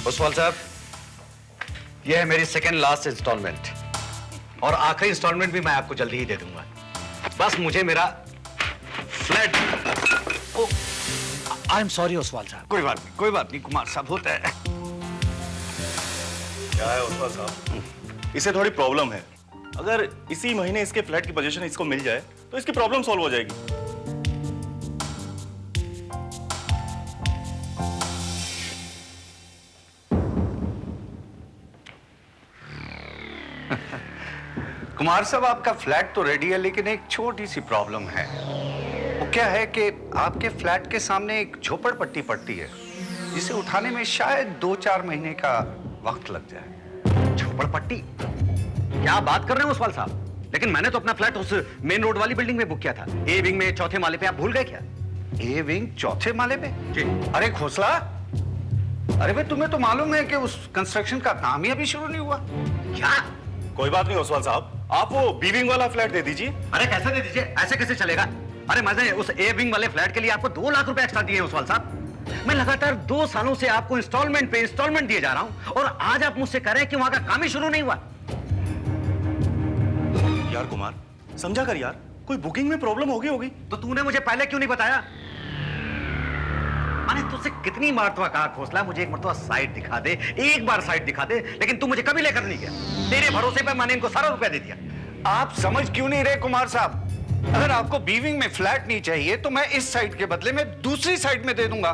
ओसवाल साहब, यह है मेरी सेकेंड लास्ट इंस्टॉलमेंट और आखिरी इंस्टॉलमेंट भी मैं आपको जल्दी ही दे दूंगा। बस मुझे मेरा flat. I am sorry Oswal साहब। कोई बात नहीं कुमार साहब, होता है। क्या है ओसवाल साहब, इसे थोड़ी प्रॉब्लम है। अगर इसी महीने इसके फ्लैट की पोजीशन इसको मिल जाए तो इसकी प्रॉब्लम सॉल्व हो जाएगी। कुमार साहब, आपका फ्लैट तो रेडी है, लेकिन एक छोटी सी प्रॉब्लम है। वो क्या है कि आपके फ्लैट के सामने एक झोपड़पट्टी पड़ती है, जिसे उठाने में शायद 2-4 महीने का वक्त लग जाए। झोपड़पट्टी? क्या आप बात कर रहे हैं ओसवाल साहब? लेकिन मैंने तो अपना फ्लैट उस मेन रोड वाली बिल्डिंग में बुक किया था, ए विंग में, चौथे माले पे। आप भूल गए क्या? ए विंग चौथे माले पे? जी। अरे खोसला, अरे भाई तुम्हें तो मालूम है कि उस कंस्ट्रक्शन का काम ही अभी शुरू नहीं हुआ। क्या? कोई बात नहीं ओसवाल साहब, आप वो बी विंग वाला फ्लैट दे दीजिए। अरे कैसे दे दीजिए? ऐसे कैसे चलेगा? अरे मैंने उस ए विंग वाले फ्लैट के लिए आपको 2 लाख रुपए एक्स्ट्रा दिए ओसवाल साहब। मैं लगातार 2 सालों से आपको इंस्टॉलमेंट पे इंस्टॉलमेंट दिए जा रहा हूं, और आज आप मुझसे कह रहे हैं कि वहां का काम ही शुरू नहीं हुआ। यार कुमार, समझा कर यार, कोई बुकिंग में प्रॉब्लम होगी। तो तूने मुझे पहले क्यों नहीं बताया? मैंने तुझसे कितनी मरतबा कहा खोसला, मुझे एक मरतबा साइट दिखा दे, एक बार साइट दिखा दे, लेकिन तू मुझे कभी लेकर नहीं गया। तेरे भरोसे पे मैंने इनको सारा रुपया दे दिया। आप समझ क्यों नहीं रहे कुमार साहब? अगर आपको बीविंग में फ्लैट नहीं चाहिए तो मैं इस साइट के बदले में दूसरी साइट में दे दूंगा।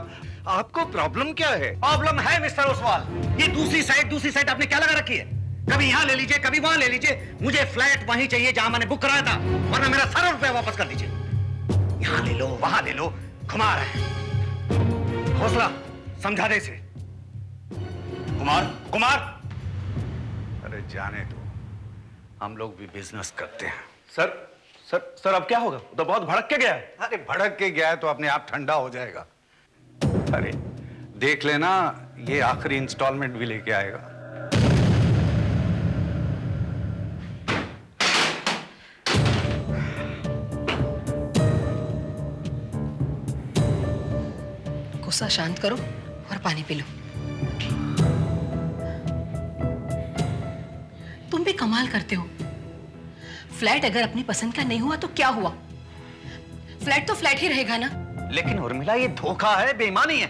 आपको प्रॉब्लम क्या है? प्रॉब्लम है मिस्टर ओसवाल, ये दूसरी साइट आपने क्या लगा रखी है? कभी यहां ले लीजिए, कभी वहां ले लीजिए। मुझे फ्लैट वहीं चाहिए जहां मैंने बुक कराया था, वरना मेरा सारा रुपया वापस कर दीजिए। यहां ले लो, वहां ले लो, घुमा रहे हैं। हौसला, समझा दे इसे। कुमार, अरे जाने दो, हम लोग भी बिजनेस करते हैं। सर अब क्या होगा? तो बहुत भड़क के गया है। अरे भड़क के गया है तो अपने आप ठंडा हो जाएगा। अरे देख लेना, ये आखिरी इंस्टॉलमेंट भी लेके आएगा। गुस्सा शांत करो और पानी पी लो। तुम भी कमाल करते हो। फ्लैट अगर अपनी पसंद का नहीं हुआ तो क्या हुआ? फ्लैट तो फ्लैट ही रहेगा ना। लेकिन उर्मिला, ये धोखा है, बेईमानी है।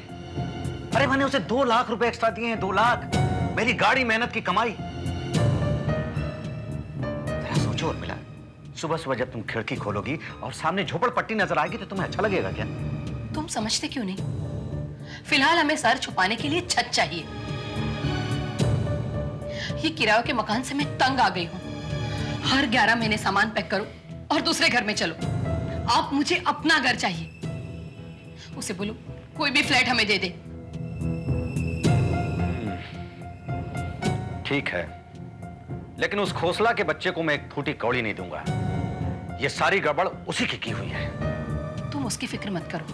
अरे मैंने उसे 2 लाख रुपए एक्स्ट्रा दिए हैं, 2 लाख, मेरी गाड़ी मेहनत की कमाई। जरा सोचो उर्मिला, सुबह सुबह जब तुम खिड़की खोलोगी और सामने झोपड़पट्टी नजर आएगी तो तुम्हें अच्छा लगेगा क्या? तुम समझते क्यों नहीं? फिलहाल हमें सर छुपाने के लिए छत चाहिए। ये किराए के मकान से मैं तंग आ गई हूं। हर 11 महीने सामान पैक करो और दूसरे घर में चलो। आप मुझे अपना घर चाहिए। उसे बोलो कोई भी फ्लैट हमें दे दे। ठीक है, लेकिन उस खोसला के बच्चे को मैं एक फूटी कौड़ी नहीं दूंगा। ये सारी गड़बड़ उसी की हुई है। तुम उसकी फिक्र मत करो,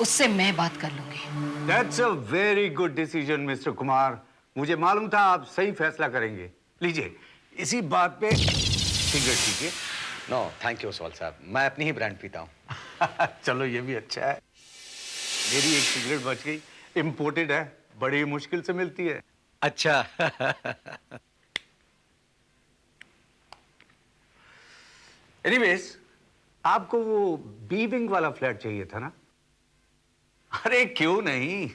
उससे मैं बात कर लूंगी। That's a very good decision, mister Kumar. मुझे मालूम था आप सही फैसला करेंगे। लीजिए, इसी बात पे सिगरेट पीजिए। नो थैंक यू ओसवाल साहब, मैं अपनी ही ब्रांड पीता हूँ। चलो ये भी अच्छा है। मेरी एक सिगरेट बच गई, इंपोर्टेड है, बड़ी मुश्किल से मिलती है। अच्छा। एनीवेज, आपको वो बी विंग वाला फ्लैट चाहिए था ना? अरे क्यों नहीं।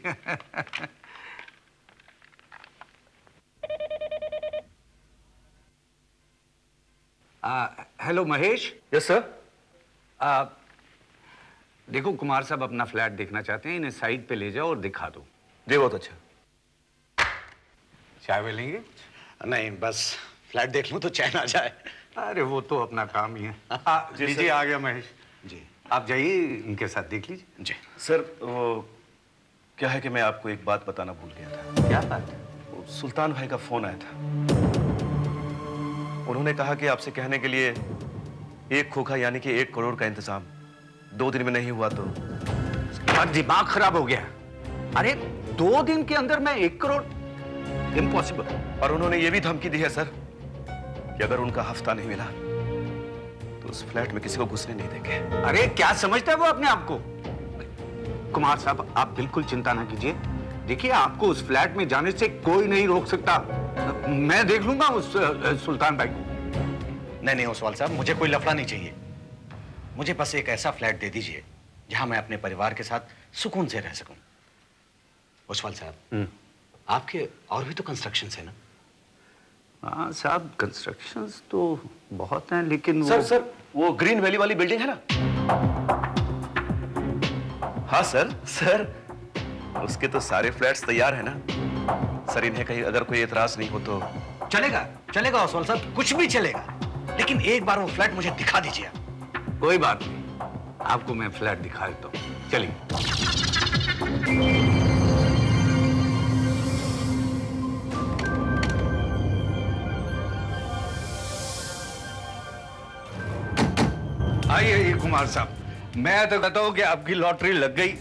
हेलो महेश। Yes sir. देखो, कुमार साहब अपना फ्लैट देखना चाहते हैं, इन्हें साइट पे ले जाओ और दिखा दो। जी बहुत अच्छा। चाय वे लेंगे? नहीं, बस फ्लैट देख लूं तो चैन आ जाए। अरे वो तो अपना काम ही है। लीजिए, आ गया महेश जी। आप जाइए, इनके साथ देख लीजिए। जी सर, वो क्या है कि मैं आपको एक बात बताना भूल गया था। क्या बात? वो सुल्तान भाई का फोन आया था। उन्होंने कहा कि आपसे कहने के लिए एक खोखा यानी कि 1 करोड़ का इंतजाम 2 दिन में नहीं हुआ तो। दिमाग खराब हो गया। अरे 2 दिन के अंदर मैं 1 करोड़? इम्पॉसिबल। और उन्होंने ये भी धमकी दी है सर कि अगर उनका हफ्ता नहीं मिला तो उस फ्लैट में किसी को घुसने नहीं देंगे। अरे क्या समझता है वो अपने आप को? कुमार साहब, आप बिल्कुल चिंता ना कीजिए। देखिए, आपको उस फ्लैट में जाने से कोई नहीं रोक सकता। मैं देख लूंगा उस सुल्तान भाई को। नहीं ओसवाल साहब, मुझे कोई लफड़ा नहीं चाहिए। मुझे बस एक ऐसा फ्लैट दे दीजिए जहां मैं अपने परिवार के साथ सुकून से रह सकूं। ओसवाल साहब, आपके और भी तो कंस्ट्रक्शन है ना? हाँ साहब, कंस्ट्रक्शंस तो बहुत हैं, लेकिन सर वो ग्रीन वैली वाली बिल्डिंग है ना? हाँ सर उसके तो सारे फ्लैट्स तैयार है ना सर। इन्हें कहीं अगर कोई एतराज नहीं हो तो चलेगा ओसवाल साहब, कुछ भी चलेगा, लेकिन एक बार वो फ्लैट मुझे दिखा दीजिए। कोई बात नहीं, आपको मैं फ्लैट दिखा देता हूँ। चलिए। आइए कुमार साहब, मैं तो कहता हूं कि आपकी लॉटरी लग गई।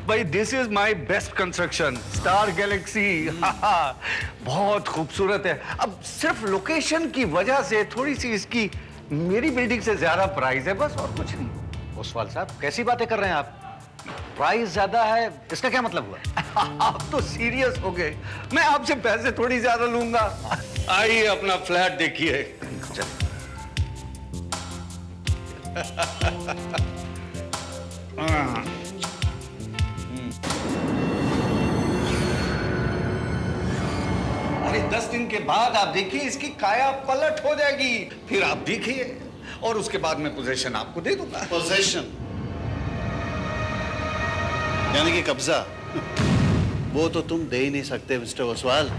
भाई, this is my best construction, star Galaxy. बहुत खूबसूरत है। अब सिर्फ लोकेशन की वजह से थोड़ी सी इसकी मेरी बिल्डिंग से ज्यादा प्राइस है, बस और कुछ नहीं। ओसवाल साहब, कैसी बातें कर रहे हैं आप? प्राइस ज्यादा है, इसका क्या मतलब हुआ? आप तो सीरियस हो गए। मैं आपसे पैसे थोड़ी ज्यादा लूंगा। आइए अपना फ्लैट देखिए। अरे 10 दिन के बाद आप देखिए, इसकी काया पलट हो जाएगी। फिर आप देखिए, और उसके बाद मैं पोजीशन आपको दे दूंगा। पोजीशन यानी कि कब्जा? वो तो तुम दे ही नहीं सकते मिस्टर ओसवाल।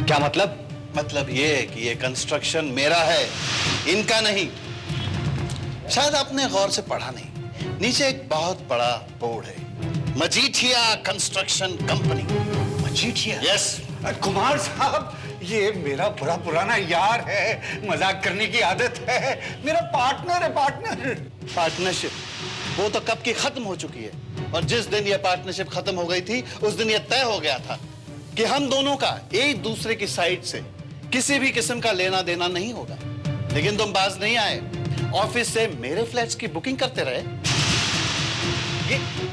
क्या मतलब? मतलब ये है कि ये कंस्ट्रक्शन मेरा है, इनका नहीं। शायद आपने गौर से पढ़ा नहीं, नीचे एक बहुत बड़ा बोर्ड है, Majithia construction company. Majithia? Yes. Kumar साहब, ये मेरा बड़ा पुराना यार है, मजाक करने की आदत है। मेरा पार्टनर है, पार्टनर। पार्टनरशिप वो तो कब की खत्म हो चुकी है, और जिस दिन ये पार्टनरशिप खत्म हो गई थी उस दिन ये तय हो गया था कि हम दोनों का एक दूसरे की साइड से किसी भी किस्म का लेना देना नहीं होगा। लेकिन तुम बाज नहीं आए, ऑफिस से मेरे फ्लैट्स की बुकिंग करते रहे।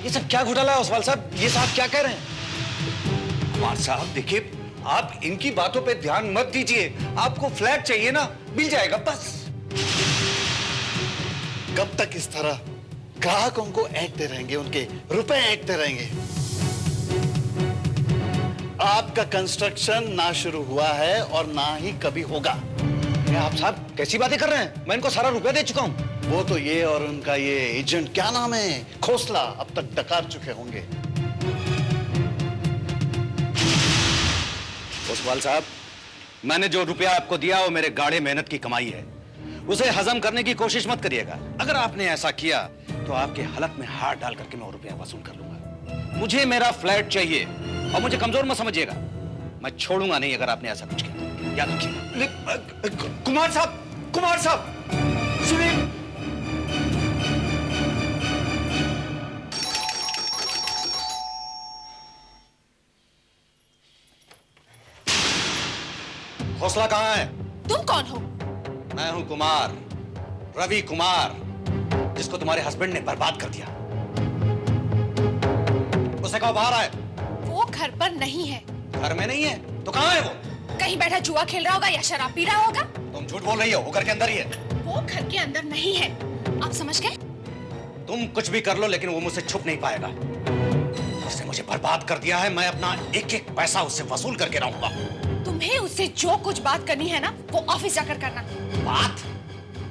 ये सब क्या घोटाला है ओसवाल साहब? ये साहब क्या कह रहे हैं? कुमार साहब देखिए, आप इनकी बातों पे ध्यान मत दीजिए। आपको फ्लैट चाहिए ना, मिल जाएगा बस। कब तक इस तरह ग्राहकों को ऐंठते रहेंगे, उनके रुपए ऐंठते रहेंगे? आपका कंस्ट्रक्शन ना शुरू हुआ है और ना ही कभी होगा। आप साहब कैसी बातें कर रहे हैं? मैं इनको सारा रुपया दे चुका हूं। वो तो ये और उनका ये एजेंट, क्या नाम है, खोसला, अब तक डकार चुके होंगे। ओसवाल साहब, मैंने जो रुपया आपको दिया वो मेरे गाढ़े मेहनत की कमाई है। उसे हजम करने की कोशिश मत करिएगा। अगर आपने ऐसा किया तो आपके हलक में हाथ डाल करके मैं वो रुपया वसूल कर लूंगा। मुझे मेरा फ्लैट चाहिए, और मुझे कमजोर मत समझिएगा। मैं छोड़ूंगा नहीं अगर आपने ऐसा कुछ किया, याद रखिएगा। कुमार साहब सुनिए। हौसला कहाँ है? तुम कौन हो? मैं हूं कुमार, रवि कुमार, जिसको तुम्हारे हस्बैंड ने बर्बाद कर दिया। उसे कहो बाहर आए। वो घर पर नहीं है। घर में नहीं है तो कहाँ है वो? कहीं बैठा जुआ खेल रहा होगा या शराब पी रहा होगा। तुम झूठ बोल रही हो, वो घर के अंदर ही है। वो घर के अंदर नहीं है, आप समझ गए? तुम कुछ भी कर लो, लेकिन वो मुझसे छुप नहीं पाएगा। उसने मुझे बर्बाद कर दिया है। मैं अपना एक एक पैसा उससे वसूल करके रहूंगा। तुम्हें उससे जो कुछ बात करनी है ना, वो ऑफिस जाकर करना। बात?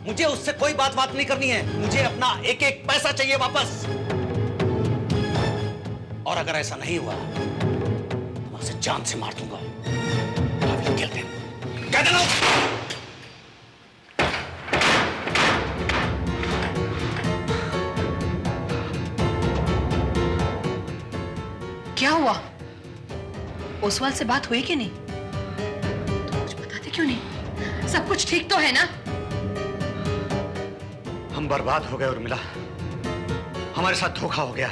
मुझे उससे कोई बात नहीं करनी है। मुझे अपना एक एक पैसा चाहिए वापस। और अगर ऐसा नहीं हुआ तो मैं उसे जान से मार दूंगा। क्या हुआ? ओसवाल से बात हुई कि नहीं? तुम कुछ बताते क्यों नहीं? सब कुछ ठीक तो है ना? हम बर्बाद हो गए उर्मिला, हमारे साथ धोखा हो गया।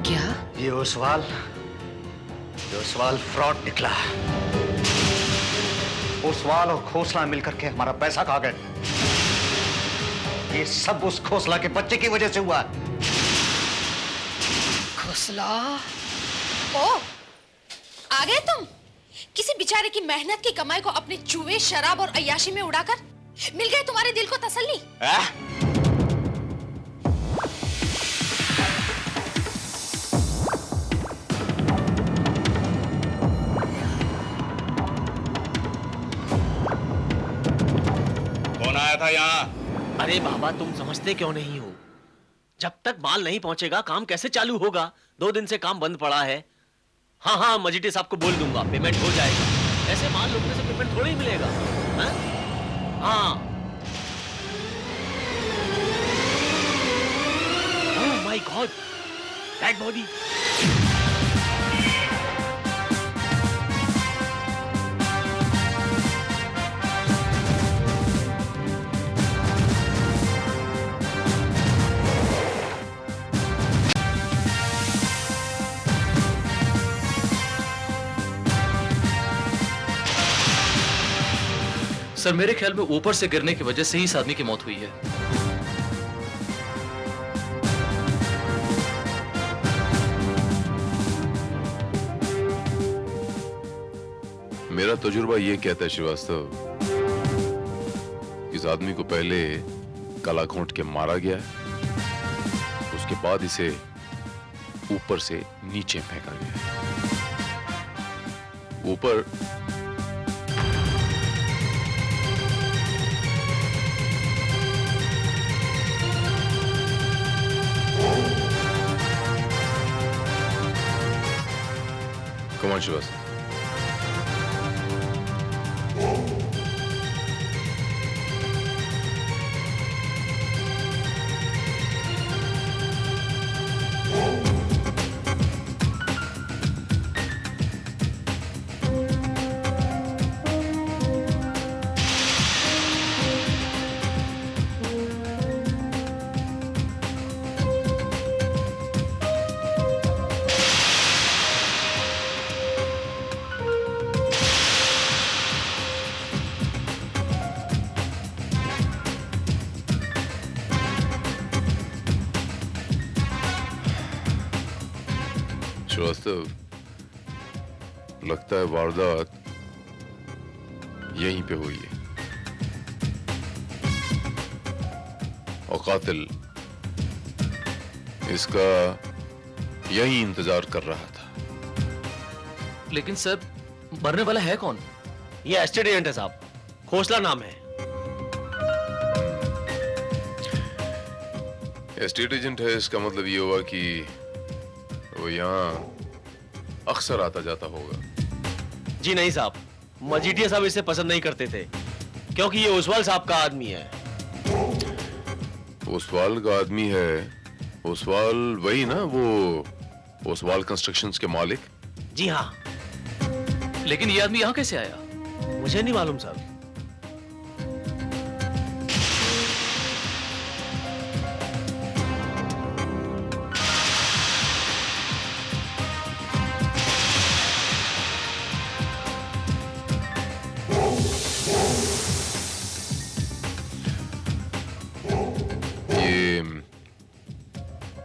क्या? ये ओसवाल फ्रॉड निकला। ओसवाल और खोसला मिलकर के हमारा पैसा खा गए। ये सब उस खोसला के बच्चे की वजह से हुआ। खोसला? ओ, आ गए तुम? किसी बेचारे की मेहनत की कमाई को अपने जुए, शराब और अय्याशी में उड़ाकर मिल गए तुम्हारे दिल को तसल्ली। कौन आया था यहाँ? अरे बाबा, तुम समझते क्यों नहीं हो? जब तक माल नहीं पहुंचेगा काम कैसे चालू होगा? 2 दिन से काम बंद पड़ा है। हाँ हाँ, मजीठी साहब को बोल दूंगा, पेमेंट हो जाएगा। ऐसे माल लुटने से पेमेंट थोड़ी ही मिलेगा। हाँ। Oh my God, dead body. Sir, मेरे ख्याल में ऊपर से गिरने की वजह से ही इस आदमी की मौत हुई है। मेरा तजुर्बा ये कहता है श्रीवास्तव, इस आदमी को पहले गला घोंट के मारा गया है, उसके बाद इसे ऊपर से नीचे फेंका गया है। ऊपर कौन श्रीवास्तव? श्रीवास्तव, लगता है वारदात यहीं पे हुई है और कातिल इसका यही इंतजार कर रहा था। लेकिन सर, मरने वाला है कौन? ये एस्टेट एजेंट है साहब, खोसला नाम है। एस्टेट एजेंट है, इसका मतलब ये हुआ कि वो यहाँ अक्सर आता जाता होगा। जी नहीं साहब, मजीठिया साहब इसे पसंद नहीं करते थे क्योंकि ये ओसवाल साहब का आदमी है। ओसवाल का आदमी है? ओसवाल वही ना, वो ओसवाल कंस्ट्रक्शंस के मालिक? जी हाँ। लेकिन ये आदमी यहाँ कैसे आया? मुझे नहीं मालूम साहब।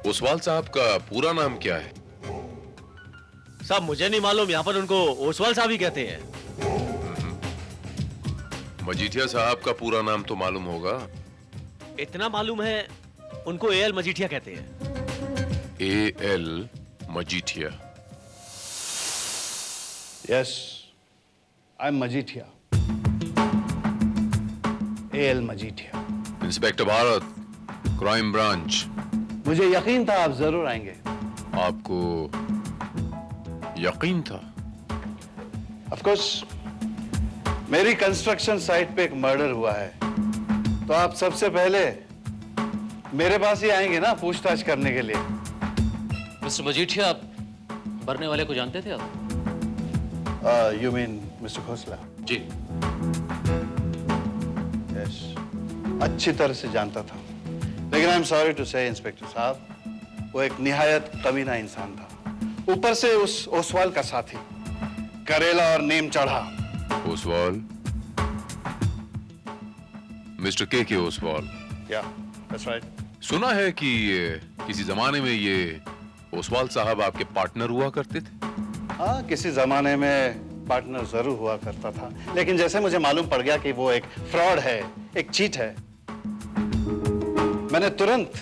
ओसवाल साहब का पूरा नाम क्या है? साहब मुझे नहीं मालूम, यहाँ पर उनको ओसवाल साहब ही कहते हैं। मजीठिया साहब का पूरा नाम तो मालूम होगा? इतना मालूम है, उनको एएल मजीठिया कहते हैं। AL Majithia? Yes, I am Majithia, AL Majithia. Inspector Bharat, crime branch. मुझे यकीन था आप जरूर आएंगे। आपको यकीन था? ऑफ कोर्स, मेरी कंस्ट्रक्शन साइट पे एक मर्डर हुआ है, तो आप सबसे पहले मेरे पास ही आएंगे ना पूछताछ करने के लिए। मिस्टर मजीठिया, आप मरने वाले को जानते थे आप? You mean mister Khosla? जी। यस, अच्छी तरह से जानता था, लेकिन I am sorry to say inspector साहब, वो एक निहायत कमीना इंसान था। ऊपर से उस ओसवाल का साथी, करेला और नीम चढ़ा। ओसवाल? मिस्टर के ओसवाल? या That's right. सुना है कि किसी जमाने में ये ओसवाल साहब आपके पार्टनर हुआ करते थे। हाँ, किसी जमाने में पार्टनर जरूर हुआ करता था, लेकिन जैसे मुझे मालूम पड़ गया कि वो एक फ्रॉड है, एक चीट है, मैंने तुरंत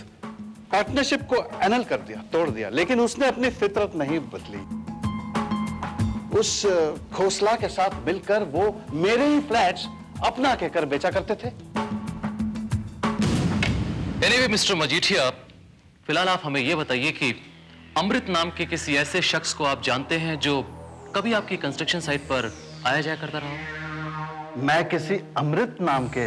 पार्टनरशिप को एनल कर दिया, तोड़ दिया। लेकिन उसने अपनी फितरत नहीं बदली। उस खोसला के साथ मिलकर वो मेरे ही फ्लैट्स अपना कहकर बेचा करते थे। एनीवे मिस्टर मजीठिया, फिलहाल आप हमें यह बताइए कि अमृत नाम के किसी ऐसे शख्स को आप जानते हैं जो कभी आपकी कंस्ट्रक्शन साइट पर आया जाया करता रहा हो? मैं किसी अमृत नाम के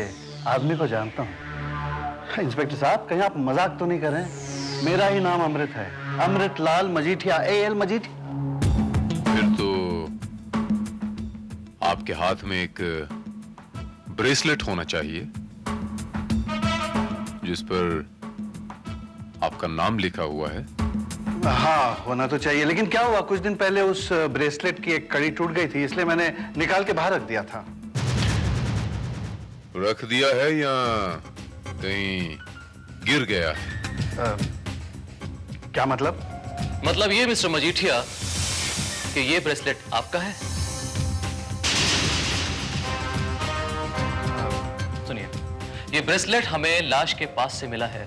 आदमी को जानता हूं। इंस्पेक्टर साहब, कहीं आप मजाक तो नहीं कर रहे हैं? मेरा ही नाम अमृत है, अमृत लाल मजीठिया, AL मजीठिया। फिर तो आपके हाथ में एक ब्रेसलेट होना चाहिए जिस पर आपका नाम लिखा हुआ है। हाँ, होना तो चाहिए, लेकिन क्या हुआ, कुछ दिन पहले उस ब्रेसलेट की एक कड़ी टूट गई थी, इसलिए मैंने निकाल के बाहर रख दिया था। रख दिया है या कहीं गिर गया है? क्या मतलब? मतलब ये मिस्टर मजीठिया कि ये ब्रेसलेट आपका है। सुनिए, ये ब्रेसलेट हमें लाश के पास से मिला है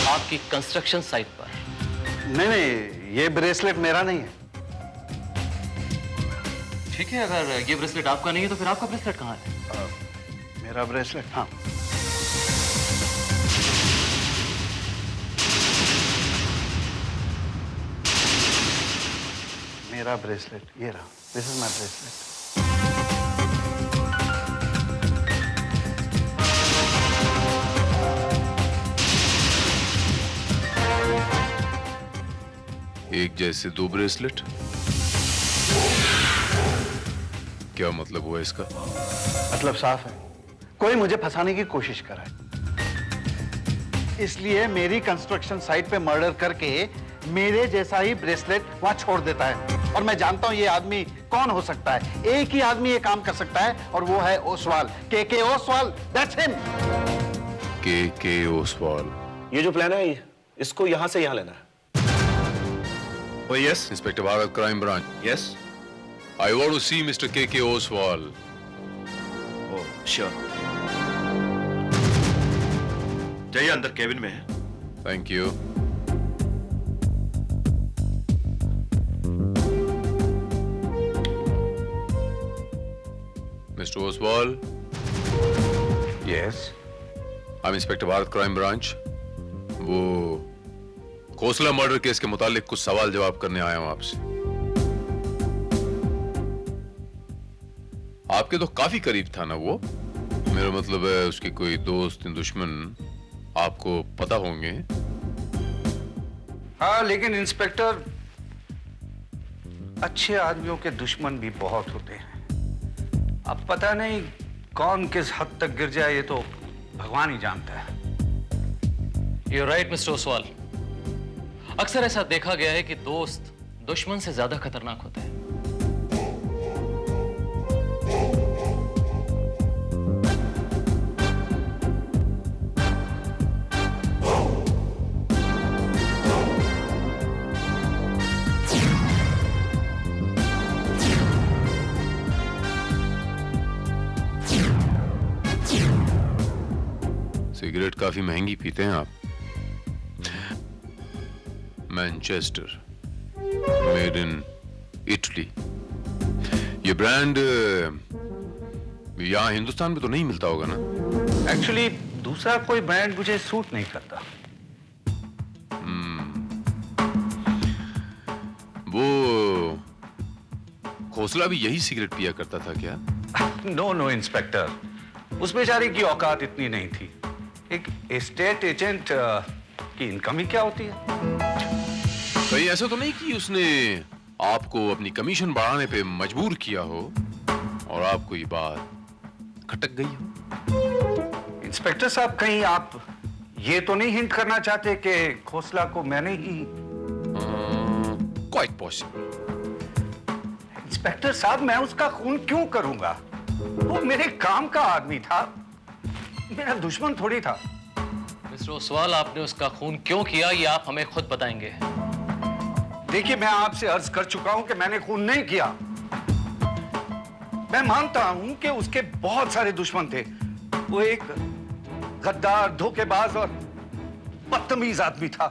आपकी कंस्ट्रक्शन साइट पर। नहीं, ये ब्रेसलेट मेरा नहीं है। ठीक है, अगर ये ब्रेसलेट आपका नहीं है तो फिर आपका ब्रेसलेट कहाँ है? मेरा ब्रेसलेट, हाँ, मेरा ब्रेसलेट ये रहा। This is my bracelet. एक जैसे दो ब्रेसलेट? क्या मतलब हुआ इसका? मतलब साफ है, कोई मुझे फंसाने की कोशिश कर रहा है, इसलिए मेरी कंस्ट्रक्शन साइट पे मर्डर करके मेरे जैसा ही ब्रेसलेट वहां छोड़ देता है। और मैं जानता हूं ये आदमी कौन हो सकता है। एक ही आदमी ये काम कर सकता है और वो है ओसवाल, के ओसवाल। That's him. के ओसवाल। ये जो प्लान है इसको यहां से यहां लेना है। Oh yes, Inspector Bharat, Crime Branch. Yes. I want to see Mr. K. Oswal. Oh, sure. जाइए, अंदर केबिन में है। Thank you. Mr. Oswal. Yes. I'm Inspector Bharat, Crime Branch. वो खोसला मर्डर केस के मुतालिक कुछ सवाल जवाब करने आया हूं आपसे। आपके तो काफी करीब था ना वो? मेरा मतलब है उसके कोई दोस्त दुश्मन आपको पता होंगे। हाँ, लेकिन इंस्पेक्टर, अच्छे आदमियों के दुश्मन भी बहुत होते हैं। अब पता नहीं कौन किस हद तक गिर जाए, ये तो भगवान ही जानता है। You're right, mister Oswal. अक्सर ऐसा देखा गया है कि दोस्त दुश्मन से ज्यादा खतरनाक होते हैं। सिगरेट काफी महंगी पीते हैं आप। Manchester, made in Italy. ये ब्रांड यहाँ हिंदुस्तान में तो नहीं मिलता होगा ना? एक्चुअली दूसरा कोई ब्रांड मुझे सूट नहीं करता। वो खोसला भी यही सिगरेट पिया करता था क्या? नो इंस्पेक्टर, उस बेचारे की औकात इतनी नहीं थी। एक एस्टेट एजेंट की इनकम ही क्या होती है? कहीं ऐसा तो नहीं कि उसने आपको अपनी कमीशन बढ़ाने पे मजबूर किया हो और आपको ये बात खटक गई हो? इंस्पेक्टर साहब, कहीं आप ये तो नहीं हिंट करना चाहते कि खोसला को मैंने ही? Quite possible. इंस्पेक्टर साहब, मैं उसका खून क्यों करूंगा? वो मेरे काम का आदमी था, मेरा दुश्मन थोड़ी था। मिस्टर ओसवाल, आपने उसका खून क्यों किया ये आप हमें खुद बताएंगे। देखिए, मैं आपसे अर्ज कर चुका हूं कि मैंने खून नहीं किया। मैं मानता हूं कि उसके बहुत सारे दुश्मन थे। वो एक गद्दार, धोखेबाज और बदतमीज आदमी था,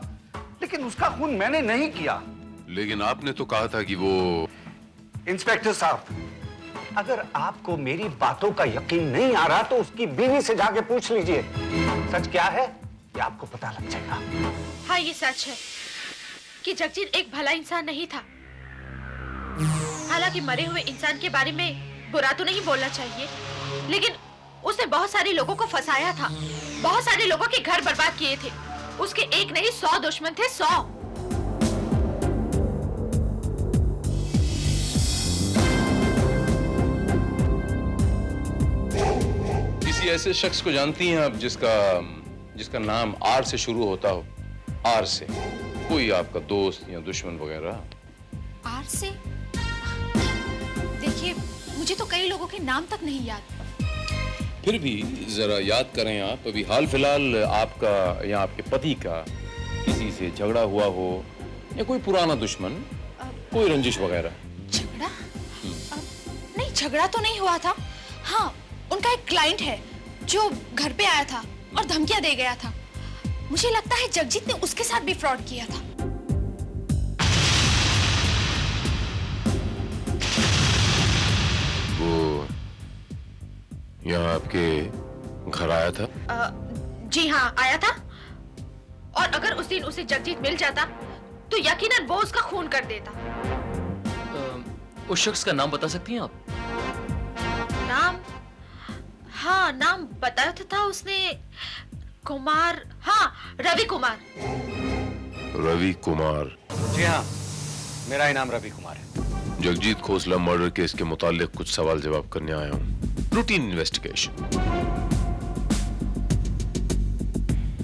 लेकिन उसका खून मैंने नहीं किया। लेकिन आपने तो कहा था कि वो... इंस्पेक्टर साहब, अगर आपको मेरी बातों का यकीन नहीं आ रहा तो उसकी बीवी से जाके पूछ लीजिए। सच क्या है ये आपको पता लग जाएगा। हाँ, ये सच है कि जगजीत एक भला इंसान नहीं था। हालांकि मरे हुए इंसान के बारे में बुरा तो नहीं बोलना चाहिए, लेकिन उसने बहुत सारे लोगों को फंसाया था, बहुत सारे लोगों के घर बर्बाद किए थे। उसके एक नहीं 100 दुश्मन थे, 100। किसी ऐसे शख्स को जानती हैं आप जिसका नाम आर से शुरू होता हो? आर से कोई आपका दोस्त या दुश्मन वगैरह? आर से? देखिए, मुझे तो कई लोगों के नाम तक नहीं याद। फिर भी जरा याद करें आप। अभी हाल फिलहाल आपका या आपके पति का किसी से झगड़ा हुआ हो, या कोई पुराना दुश्मन, कोई रंजिश वगैरह? झगड़ा? नहीं, झगड़ा तो नहीं हुआ था। हाँ, उनका एक क्लाइंट है जो घर पे आया था और धमकियां दे गया था। मुझे लगता है जगजीत ने उसके साथ भी फ्रॉड किया था। वो यहाँ आपके घर आया था? जी हाँ, आया था। और अगर उस दिन उसे जगजीत मिल जाता तो यकीनन वो उसका खून कर देता। उस शख्स का नाम बता सकती हैं आप? नाम? हाँ, नाम बताया तो था उसने। कुमार, हाँ, रवि कुमार। रवि कुमार? जी हाँ, मेरा ही नाम रवि कुमार है। जगजीत खोसला मर्डर केस के मुतालिक कुछ सवाल जवाब करने आया हूँ। Routine investigation.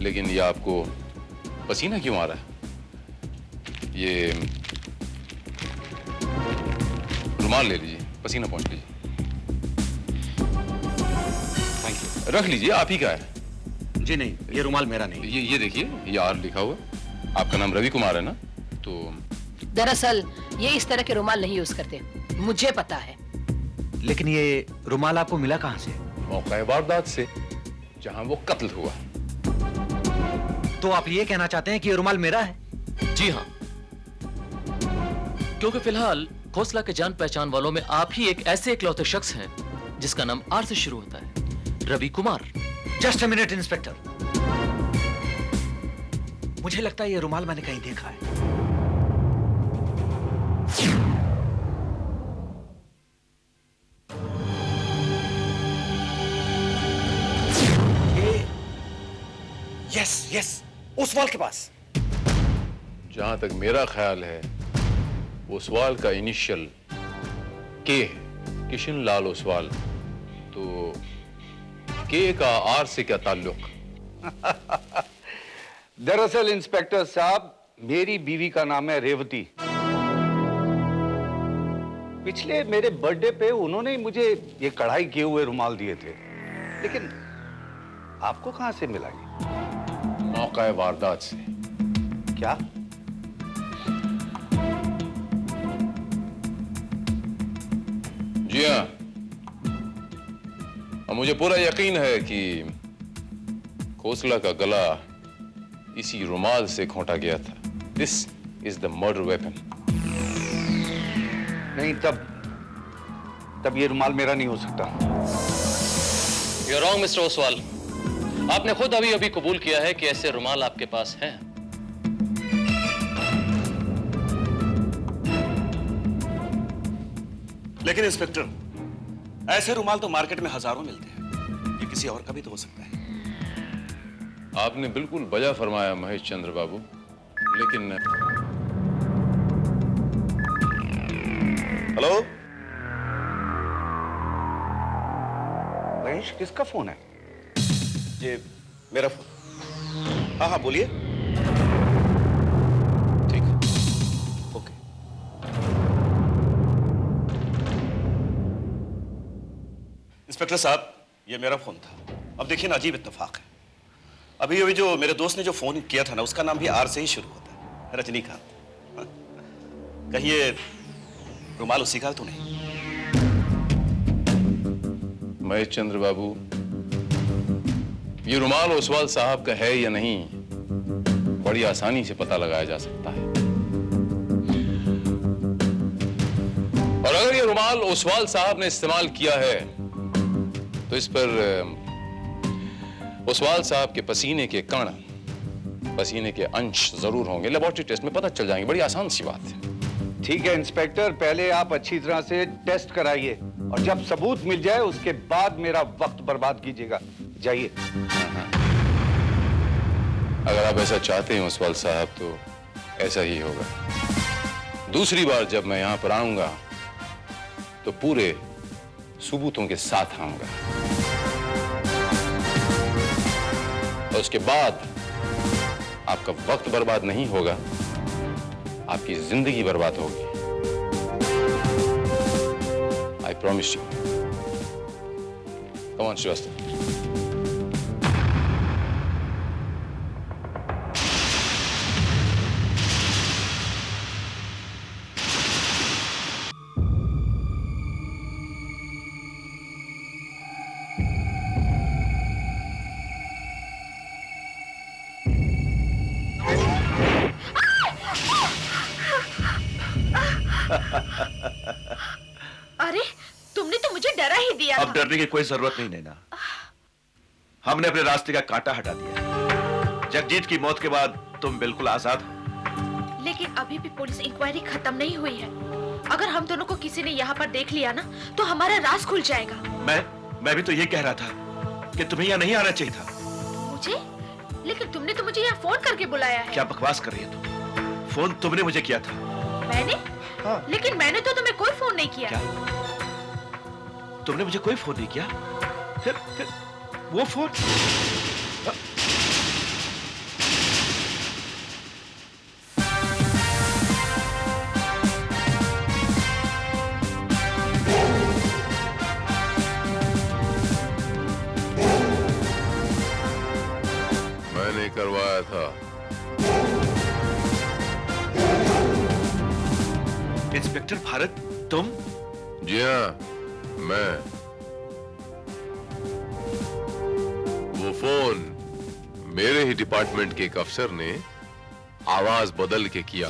लेकिन ये आपको पसीना क्यों आ रहा है? ये रुमाल ले लीजिए, पसीना पहुंच लीजिए। Thank you. रख लीजिए, आप ही का है। जी नहीं, ये रुमाल मेरा नहीं। ये देखिए, ये आर लिखा हुआ। आपका नाम रवि कुमार है ना? तो दरअसल ये इस तरह के रुमाल नहीं यूज करते, मुझे पता है। लेकिन ये रुमाल आपको मिला कहां से? मौका वारदात से, जहां वो कत्ल हुआ। तो आप ये कहना चाहते हैं कि ये रुमाल मेरा है? जी हाँ, क्योंकि फिलहाल खोसला के जान पहचान वालों में आप ही एक ऐसे इकलौते शख्स हैं जिसका नाम आर से शुरू होता है, Ravi Kumar. Just a minute inspector, मुझे लगता है ये रुमाल मैंने कहीं देखा है। यस, ओसवाल के पास। जहां तक मेरा ख्याल है, ओसवाल का इनिशियल के है, किशन लाल ओसवाल। तो के का आर से क्या ताल्लुक? दरअसल इंस्पेक्टर साहब, मेरी बीवी का नाम है रेवती। पिछले मेरे बर्थडे पे उन्होंने मुझे ये कढ़ाई किए हुए रुमाल दिए थे, लेकिन आपको कहां से मिला ये? मौका वारदात से। क्या? जी हाँ, और मुझे पूरा यकीन है कि खोसला का गला इसी रुमाल से खोटा गया था। This is the murder weapon. नहीं, तब ये रुमाल मेरा नहीं हो सकता। You're wrong, mister Oswal. आपने खुद अभी अभी कबूल किया है कि ऐसे रुमाल आपके पास हैं। लेकिन इंस्पेक्टर, ऐसे रुमाल तो मार्केट में हजारों मिलते हैं। ये किसी और का भी तो हो सकता है। आपने बिल्कुल बजा फरमाया महेश चंद्र बाबू, लेकिन हेलो महेश, किसका फोन है? ये मेरा फोन। हाँ हाँ, बोलिए। ठीक है, ओके। इंस्पेक्टर साहब, ये मेरा फोन था। अब देखिए ना, अजीब इत्तेफाक है। अभी अभी जो मेरे दोस्त ने जो फोन किया था ना, उसका नाम भी आर से ही शुरू होता है, रजनीकांत। कहीं ये रुमाल उसी का तो नहीं? महेश चंद्र बाबू, ये रुमाल ओसवाल साहब का है या नहीं, बड़ी आसानी से पता लगाया जा सकता है। और अगर ये रुमाल ओसवाल साहब ने इस्तेमाल किया है तो इस पर ओसवाल साहब के पसीने के कण, पसीने के अंश जरूर होंगे। लेबोरेटरी टेस्ट में पता चल जाएंगे। बड़ी आसान सी बात है। ठीक है इंस्पेक्टर, पहले आप अच्छी तरह से टेस्ट कराइए और जब सबूत मिल जाए उसके बाद मेरा वक्त बर्बाद कीजिएगा। जाइए। अगर आप ऐसा चाहते हैं ओसवाल साहब तो ऐसा ही होगा। दूसरी बार जब मैं यहां पर आऊंगा तो पूरे सबूतों के साथ आऊंगा और उसके बाद आपका वक्त बर्बाद नहीं होगा, आपकी जिंदगी बर्बाद होगी। I promise you. Come on Shrivastava. अरे तुमने तो मुझे डरा ही दिया अब था। डरने की कोई जरूरत नहीं नैना, हमने अपने रास्ते का कांटा हटा दिया। जगजीत की मौत के बाद तुम बिल्कुल आजाद हो। लेकिन अभी भी पुलिस इंक्वायरी खत्म नहीं हुई है। अगर हम दोनों को किसी ने यहाँ पर देख लिया ना तो हमारा राज खुल जाएगा। मैं भी तो ये कह रहा था कि तुम्हें यहाँ नहीं आना चाहिए था। मुझे? लेकिन तुमने तो मुझे यहाँ फोन करके बुलाया है। क्या बकवास कर रही है तुम? फोन तुमने मुझे किया था। मैंने? हाँ। लेकिन मैंने तो तुम्हें कोई फोन नहीं किया। क्या? तुमने मुझे कोई फोन नहीं किया? फिर वो फोन? मैंने करवाया था। इंस्पेक्टर भारत, तुम? जी हाँ, मैं। वो फोन मेरे ही डिपार्टमेंट के एक अफसर ने आवाज बदल के किया।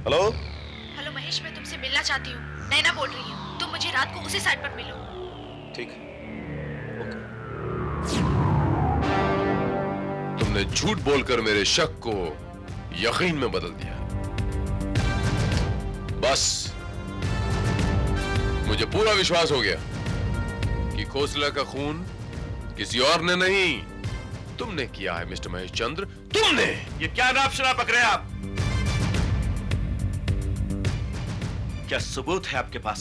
हेलो? हेलो महेश, मैं तुमसे मिलना चाहती हूँ। नैना बोल रही हूँ। तुम मुझे रात को उसी साइड पर मिलो। ठीक है। तुमने झूठ बोलकर मेरे शक को यकीन में बदल दिया। बस मुझे पूरा विश्वास हो गया कि खोसला का खून किसी और ने नहीं, तुमने किया है मिस्टर महेश चंद्र, तुमने। ये क्या नाप शराब पक रहे हैं आप? क्या सबूत है आपके पास?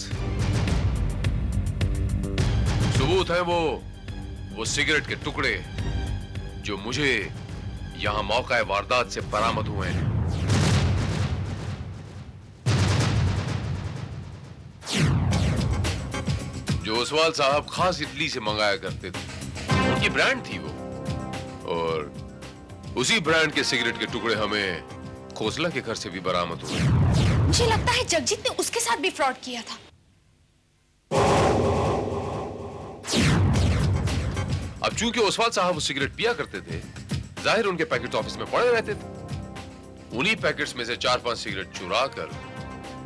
सबूत है वो सिगरेट के टुकड़े जो मुझे यहां मौका वारदात से बरामद हुए हैं। जो ओसवाल साहब खास इटली से मंगाया करते थे, उनकी ब्रांड थी वो, और उसी ब्रांड के सिगरेट के टुकड़े हमें खोसला के घर से भी बरामद हुए। मुझे लगता है जगजीत ने उसके साथ भी फ्रॉड किया था। अब चूंकि ओसवाल साहब वो सिगरेट पिया करते थे, जाहिर उनके पैकेट्स ऑफिस में पड़े रहते थे। उन्हीं पैकेट्स में से 4-5 सिगरेट चुरा कर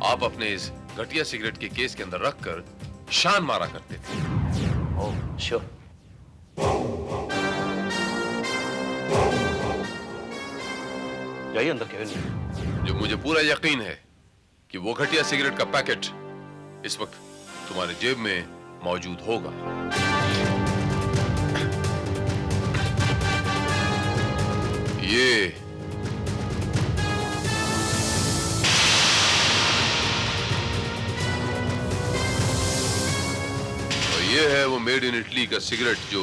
आप अपने इस घटिया सिगरेट के केस के अंदर रखकर शान मारा करते थे। ओह, श्योर। जाइए अंदर केविन। जो मुझे पूरा यकीन है कि वो घटिया सिगरेट का पैकेट इस वक्त तुम्हारे जेब में मौजूद होगा। ये है वो मेड इन इटली का सिगरेट जो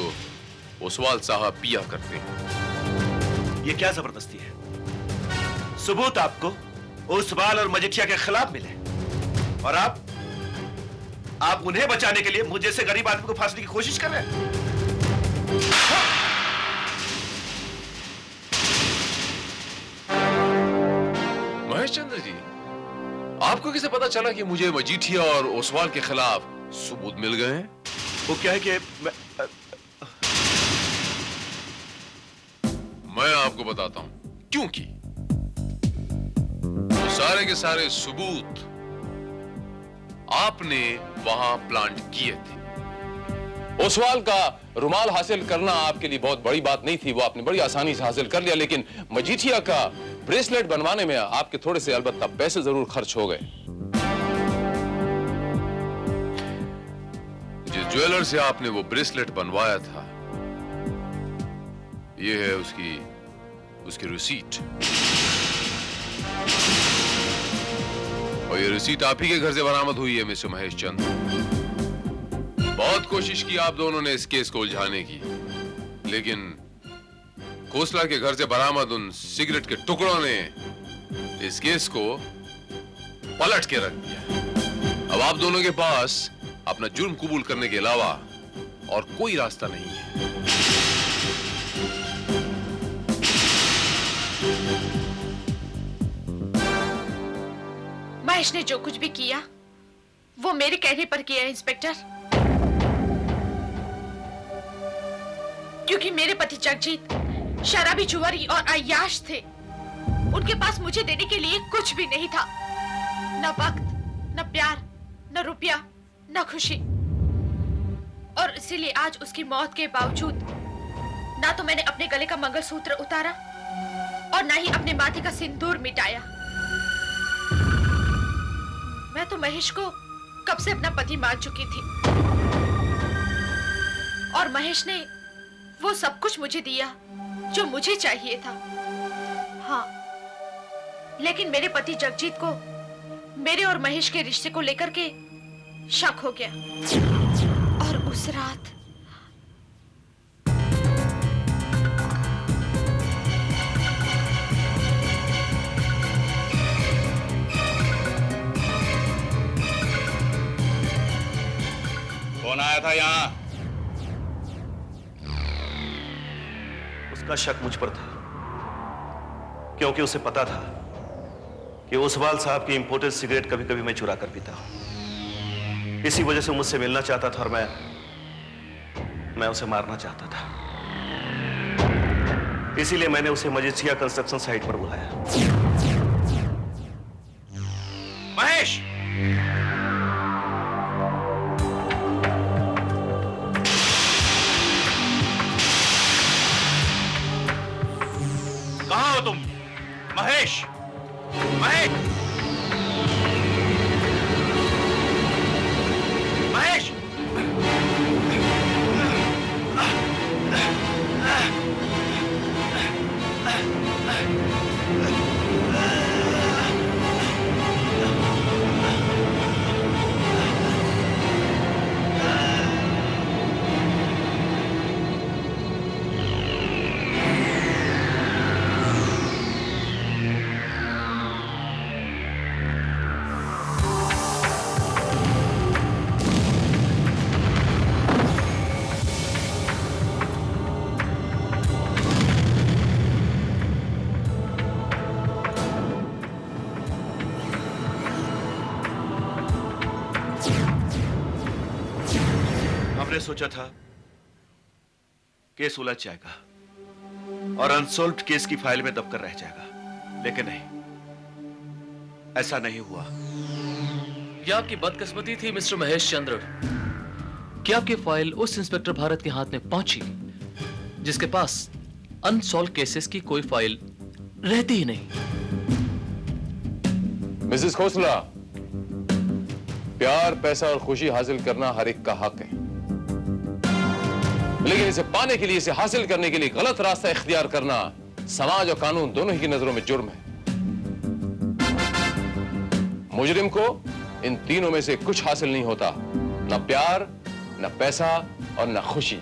ओसवाल साहब पिया करते हैं। ये क्या जबरदस्ती है? सबूत आपको ओसवाल और मजिठिया के खिलाफ मिले और आप उन्हें बचाने के लिए मुझे जैसे गरीब आदमी को फांसने की कोशिश कर रहे हैं। महेश चंद्र जी, आपको कैसे पता चला कि मुझे मजीठिया और ओसवाल के खिलाफ सबूत मिल गए हैं? वो क्या है कि मैं आपको बताता हूं क्योंकि वो सारे के सारे सबूत आपने वहां प्लांट किए थे। ओसवाल का रुमाल हासिल करना आपके लिए बहुत बड़ी बात नहीं थी, वो आपने बड़ी आसानी से हासिल कर लिया, लेकिन मजीठिया का ब्रेसलेट बनवाने में आपके थोड़े से अलबत्ता पैसे जरूर खर्च हो गए। जिस ज्वेलर से आपने वो ब्रेसलेट बनवाया था, ये है उसकी रिसीट, और ये रिसीट आप ही के घर से बरामद हुई है मिस्टर महेश चंद्र। बहुत कोशिश की आप दोनों ने इस केस को उलझाने की, लेकिन खोसला के घर से बरामद उन सिगरेट के टुकड़ों ने इस केस को पलट के रख दिया। अब आप दोनों के पास अपना जुर्म कबूल करने के अलावा और कोई रास्ता नहीं है। महेश ने जो कुछ भी किया वो मेरे कहने पर किया इंस्पेक्टर, क्योंकि मेरे पति जगजीत शराबी, जुआरी और अय्याश थे। उनके पास मुझे देने के लिए कुछ भी नहीं था, न वक्त, न प्यार, न रुपया, न खुशी। और इसीलिए आज उसकी मौत के बावजूद ना तो मैंने अपने गले का मंगलसूत्र उतारा और ना ही अपने माथे का सिंदूर मिटाया। मैं तो महेश को कब से अपना पति मान चुकी थी, और महेश ने वो सब कुछ मुझे दिया जो मुझे चाहिए था। हाँ, लेकिन मेरे पति जगजीत को मेरे और महेश के रिश्ते को लेकर के शक हो गया, और उस रात कौन आया था यहां? उसका शक मुझ पर था, क्योंकि उसे पता था कि ओसवाल साहब की इंपोर्टेड सिगरेट कभी कभी मैं चुरा कर पीता हूं। इसी वजह से मुझसे मिलना चाहता था, और मैं उसे मारना चाहता था। इसीलिए मैंने उसे मजीठिया कंस्ट्रक्शन साइट पर बुलाया। महेश! कहां हो तुम? महेश! महेश! महेश! हमने सोचा था केस उलझ जाएगा और अनसॉल्व्ड केस की फाइल में दबकर रह जाएगा, लेकिन नहीं, ऐसा नहीं हुआ। यह आपकी बदकिस्मती थी मिस्टर महेश चंद्र कि आपकी फाइल उस इंस्पेक्टर भारत के हाथ में पहुंची जिसके पास अनसॉल्व केसेस की कोई फाइल रहती ही नहीं। मिसेस खोसला, प्यार, पैसा और खुशी हासिल करना हर एक का हक है, लेकिन इसे पाने के लिए, इसे हासिल करने के लिए गलत रास्ता इख्तियार करना समाज और कानून दोनों ही की नजरों में जुर्म है। मुजरिम को इन तीनों में से कुछ हासिल नहीं होता, न प्यार, न पैसा और न खुशी।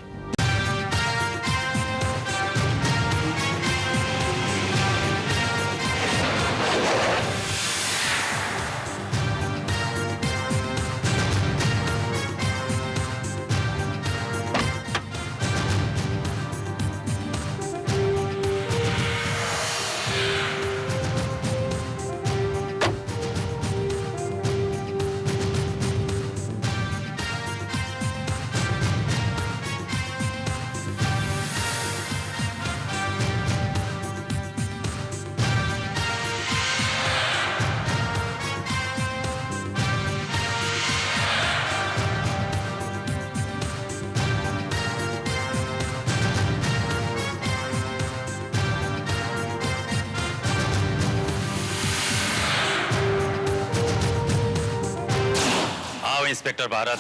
इंस्पेक्टर भारत।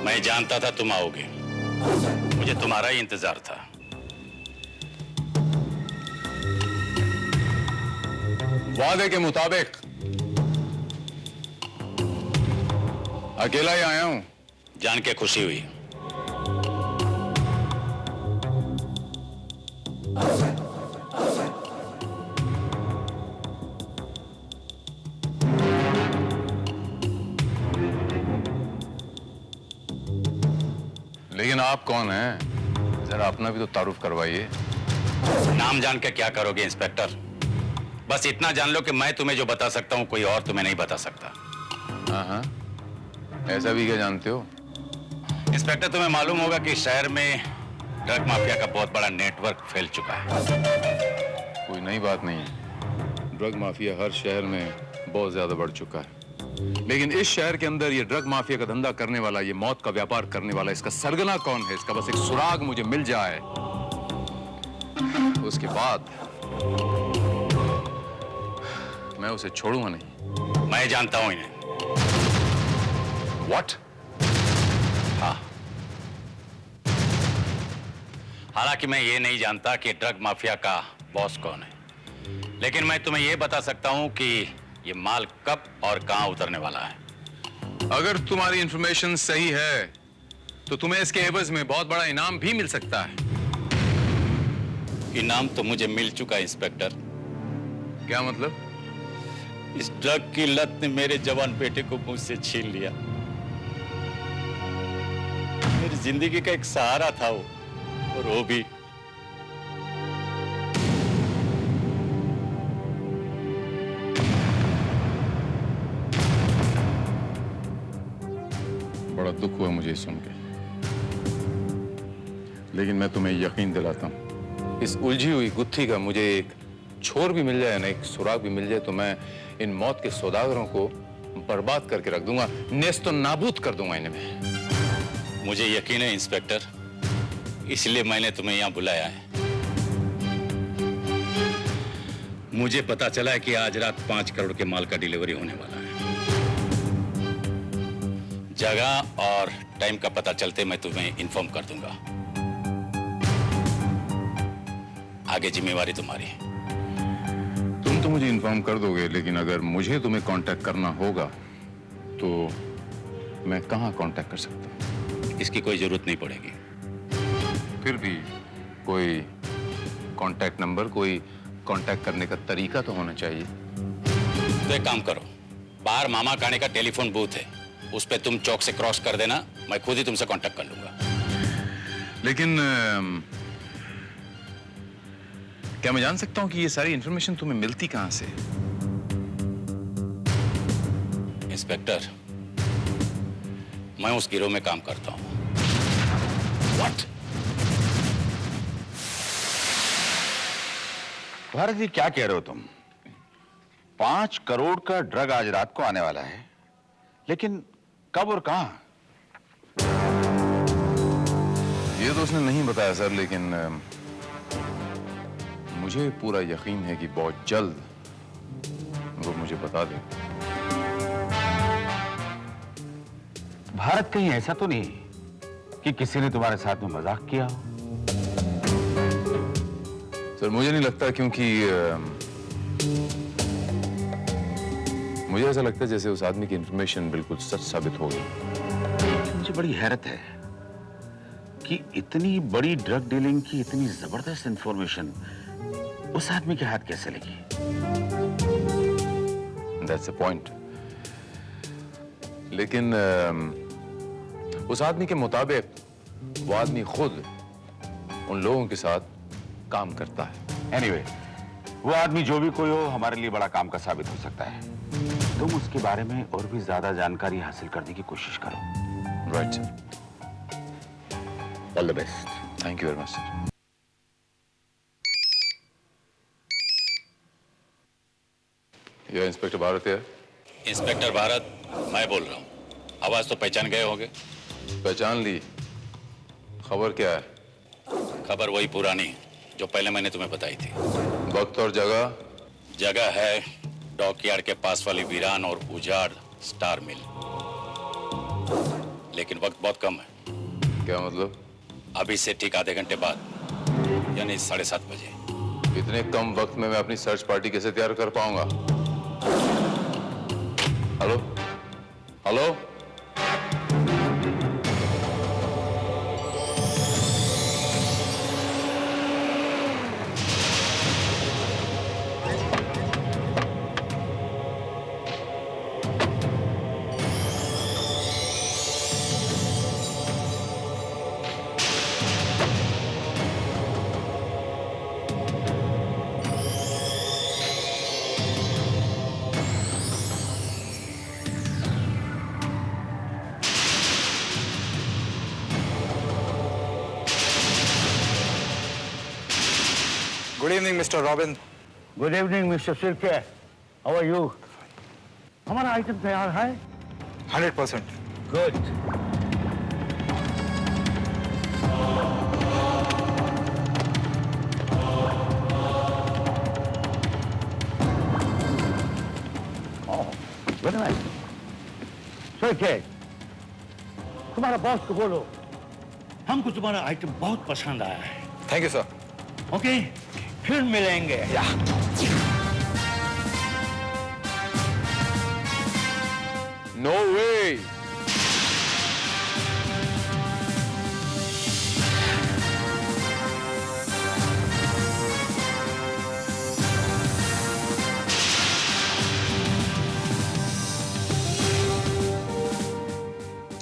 मैं जानता था तुम आओगे, मुझे तुम्हारा ही इंतजार था। वादे के मुताबिक अकेला ही आया हूं। जान के खुशी हुई। लेकिन आप कौन हैं? जरा अपना भी तो तारुफ करवाइए। नाम जान के क्या करोगे इंस्पेक्टर? बस इतना जान लो कि मैं तुम्हें जो बता सकता हूं कोई और तुम्हें नहीं बता सकता। हाँ, ऐसा भी क्या जानते हो? इंस्पेक्टर, तुम्हें मालूम होगा कि शहर में ड्रग माफिया का बहुत बड़ा नेटवर्क फैल चुका है। कोई नई बात नहीं है। ड्रग माफिया हर शहर में बहुत ज्यादा बढ़ चुका है, लेकिन इस शहर के अंदर ये ड्रग माफिया का धंधा करने वाला, ये मौत का व्यापार करने वाला, इसका सरगना कौन है? इसका बस एक सुराग मुझे मिल जाए, उसके बाद मैं उसे छोड़ूंगा नहीं। मैं जानता हूं इन्हें। What? हाँ, हालांकि मैं ये नहीं जानता कि ड्रग माफिया का बॉस कौन है, लेकिन मैं तुम्हें ये बता सकता हूं कि ये माल कब और कहां उतरने वाला है। अगर तुम्हारी इंफॉर्मेशन सही है तो तुम्हें इसके एवज में बहुत बड़ा इनाम भी मिल सकता है। इनाम तो मुझे मिल चुका है इंस्पेक्टर। क्या मतलब? इस ड्रग की लत ने मेरे जवान बेटे को मुझसे छीन लिया। मेरी जिंदगी का एक सहारा था वो, और वो भी। बड़ा दुख हुआ मुझे सुन के, लेकिन मैं तुम्हें यकीन दिलाता हूं, इस उलझी हुई गुत्थी का मुझे एक छोर भी मिल जाए ना, एक सुराग भी मिल जाए, तो मैं इन मौत के सौदागरों को बर्बाद करके रख दूंगा, नेस्तो नाबूद कर दूंगा इन्हें। मुझे यकीन है इंस्पेक्टर, इसलिए मैंने तुम्हें यहां बुलाया है। मुझे पता चला है कि आज रात 5 करोड़ के माल का डिलीवरी होने वाला है। जगह और टाइम का पता चलते मैं तुम्हें इन्फॉर्म कर दूंगा। आगे जिम्मेवारी तुम्हारी है। तुम तो मुझे इन्फॉर्म कर दोगे, लेकिन अगर मुझे तुम्हें कांटेक्ट करना होगा तो मैं कहां कांटेक्ट कर सकता हूं? इसकी कोई जरूरत नहीं पड़ेगी। फिर भी कोई कांटेक्ट नंबर, कोई कांटेक्ट करने का तरीका तो होना चाहिए। तो एक काम करो, बाहर मामा खाने का टेलीफोन बूथ है, उस पे तुम चौक से क्रॉस कर देना, मैं खुद ही तुमसे कांटेक्ट कर लूंगा। लेकिन क्या मैं जान सकता हूं कि ये सारी इंफॉर्मेशन तुम्हें मिलती कहां से? इंस्पेक्टर, मैं उस गिरोह में काम करता हूं। What? भारत जी, क्या कह रहे हो तुम? 5 करोड़ का ड्रग आज रात को आने वाला है, लेकिन कब और कहां? ये तो उसने नहीं बताया सर, लेकिन मुझे पूरा यकीन है कि बहुत जल्द वो मुझे बता दे। भारत, कहीं ऐसा तो नहीं कि किसी ने तुम्हारे साथ में मजाक किया हो? सर मुझे नहीं लगता, क्योंकि मुझे ऐसा लगता है जैसे उस आदमी की इंफॉर्मेशन बिल्कुल सच साबित होगी। मुझे बड़ी हैरत है कि इतनी बड़ी ड्रग डीलिंग की इतनी जबरदस्त इंफॉर्मेशन उस आदमी के हाथ कैसे लगी? That's the point. लेकिन उस आदमी के मुताबिक वो आदमी खुद उन लोगों के साथ काम करता है। Anyway, वो आदमी जो भी कोई हो, हमारे लिए बड़ा काम का साबित हो सकता है। तुम उसके बारे में और भी ज्यादा जानकारी हासिल करने की कोशिश करो। Right sir. All the best. Thank you very much sir. ये इंस्पेक्टर भारत है। इंस्पेक्टर भारत, मैं बोल रहा हूं। आवाज तो पहचान गए होंगे। पहचान ली। खबर क्या है? खबर वही पुरानी जो पहले मैंने तुम्हें बताई थी। वक्त और जगह? जगह है डॉकयार्ड के पास वाली वीरान और उजाड़ स्टार मिल, लेकिन वक्त बहुत कम है। क्या मतलब? अभी से ठीक आधे घंटे बाद, यानी 7:30 बजे। इतने कम वक्त में मैं अपनी सर्च पार्टी कैसे तैयार कर पाऊंगा? Hello hello, good evening mister Robin. Good evening mister Shirke, how are you? हमारा आइटम तैयार है? 100%। गुड। Very nice. शिर्के, तुम्हारा बॉस को बोलो हमको तुम्हारा आइटम बहुत पसंद आया है। Thank you sir. ओके, फिर मिलेंगे। No way.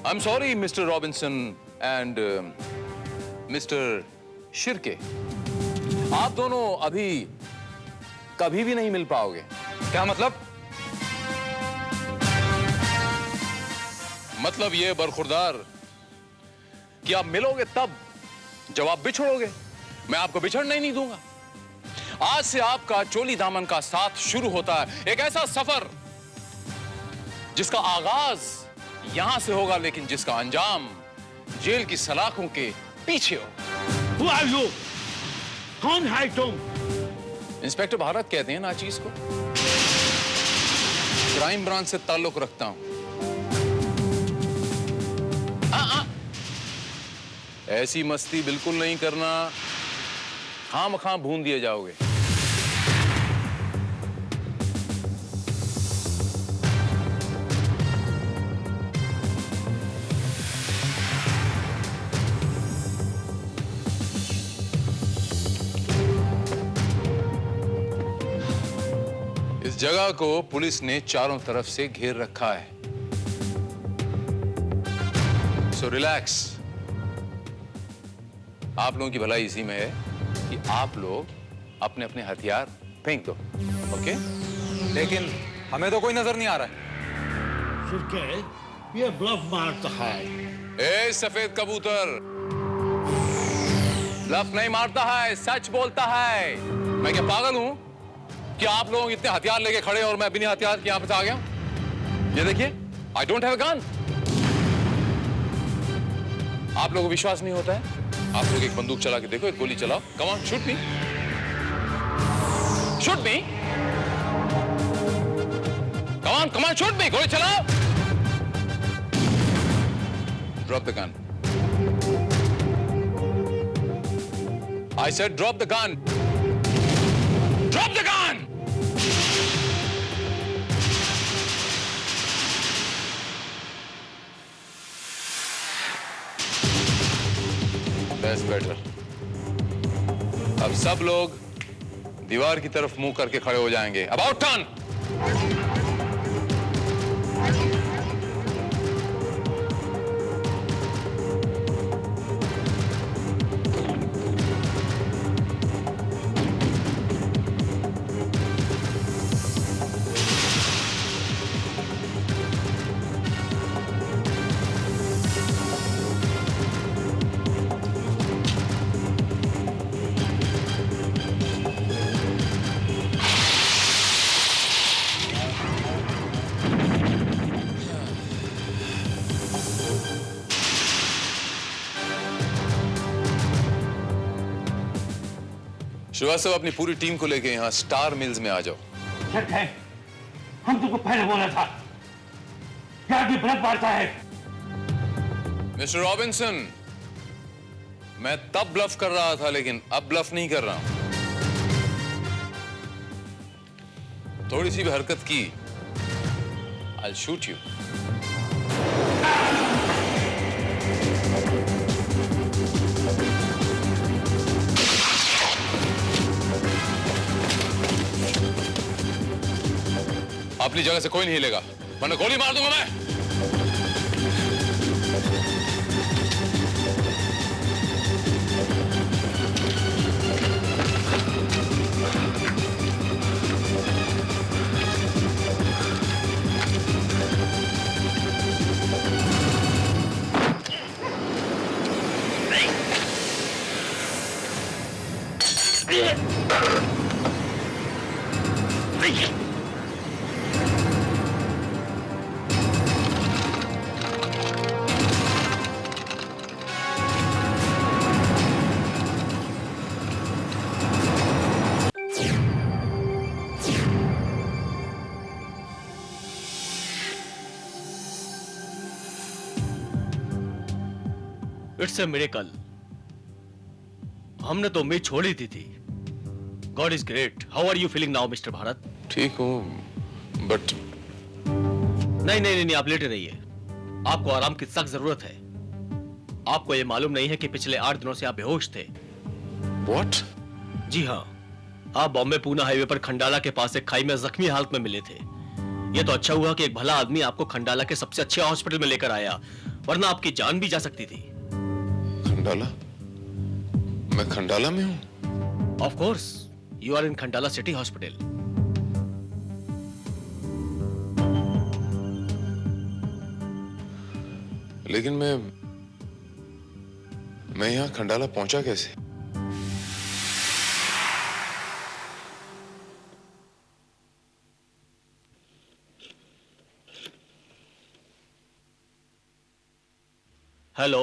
I'm sorry, Mr. Robinson and Mr. Shirke, आप दोनों अभी कभी भी नहीं मिल पाओगे। क्या मतलब? मतलब ये बरखुरदार कि आप मिलोगे तब जब आप बिछड़ोगे। मैं आपको बिछड़ने नहीं दूंगा। आज से आपका चोली दामन का साथ शुरू होता है, एक ऐसा सफर जिसका आगाज यहां से होगा, लेकिन जिसका अंजाम जेल की सलाखों के पीछे होगा। Who are you? कौन है तुम? इंस्पेक्टर भारत कहते हैं ना चीज को। क्राइम ब्रांच से ताल्लुक रखता हूं। ऐसी मस्ती बिल्कुल नहीं करना, खामखां भून दिए जाओगे। इस जगह को पुलिस ने चारों तरफ से घेर रखा है, सो रिलैक्स। आप लोगों की भलाई इसी में है कि आप लोग अपने अपने हथियार फेंक दो, ओके? लेकिन हमें तो कोई नजर नहीं आ रहा है। शिर्के, ये ब्लफ मारता है। ए सफेद कबूतर, ब्लफ नहीं मारता है, सच बोलता है। मैं क्या पागल हूं कि आप लोग इतने हथियार लेके खड़े और मैं बिना हथियार के यहां पे आ गया? ये देखिए, I don't have a gun. आप लोगों को विश्वास नहीं होता है? आप लोग एक बंदूक चला के देखो, एक गोली चलाओ। Come on, shoot me, shoot me, come on, shoot मी, गोली चलाओ। Drop the gun. I said drop the gun. Drop the gun. That's better. अब सब लोग दीवार की तरफ मुंह करके खड़े हो जाएंगे। About turn. श्रीवास्तव, अपनी पूरी टीम को लेके यहाँ स्टार मिल्स में आ जाओ। शक है, हम तुमको पहले बोला था कि आदमी ब्लफ मारता है। मिस्टर रॉबिन्सन, मैं तब ब्लफ कर रहा था, लेकिन अब ब्लफ नहीं कर रहा हूं। थोड़ी सी भी हरकत की, I'll shoot you. अपनी जगह से कोई नहीं हिलेगा, वरना गोली मार दूंगा मैं। It's a miracle. हमने तो उम्मीद छोड़ ही दी थी। God is great. How are you feeling now mister Bharat? ठीक हूं, बट नहीं नहीं नहीं, आप लेटे रहिए। आपको आराम की सख्त जरूरत है। आपको यह मालूम नहीं है कि पिछले 8 दिनों से आप बेहोश थे। व्हाट? जी हाँ, आप बॉम्बे पूना हाईवे पर खंडाला के पास एक खाई में जख्मी हालत में मिले थे। यह तो अच्छा हुआ कि एक भला आदमी आपको खंडाला के सबसे अच्छे हॉस्पिटल में लेकर आया, वरना आपकी जान भी जा सकती थी। खंडाला? मैं खंडाला में हूं? Of course, you are in Khandala city hospital. लेकिन मैं यहां खंडाला पहुंचा कैसे? Hello,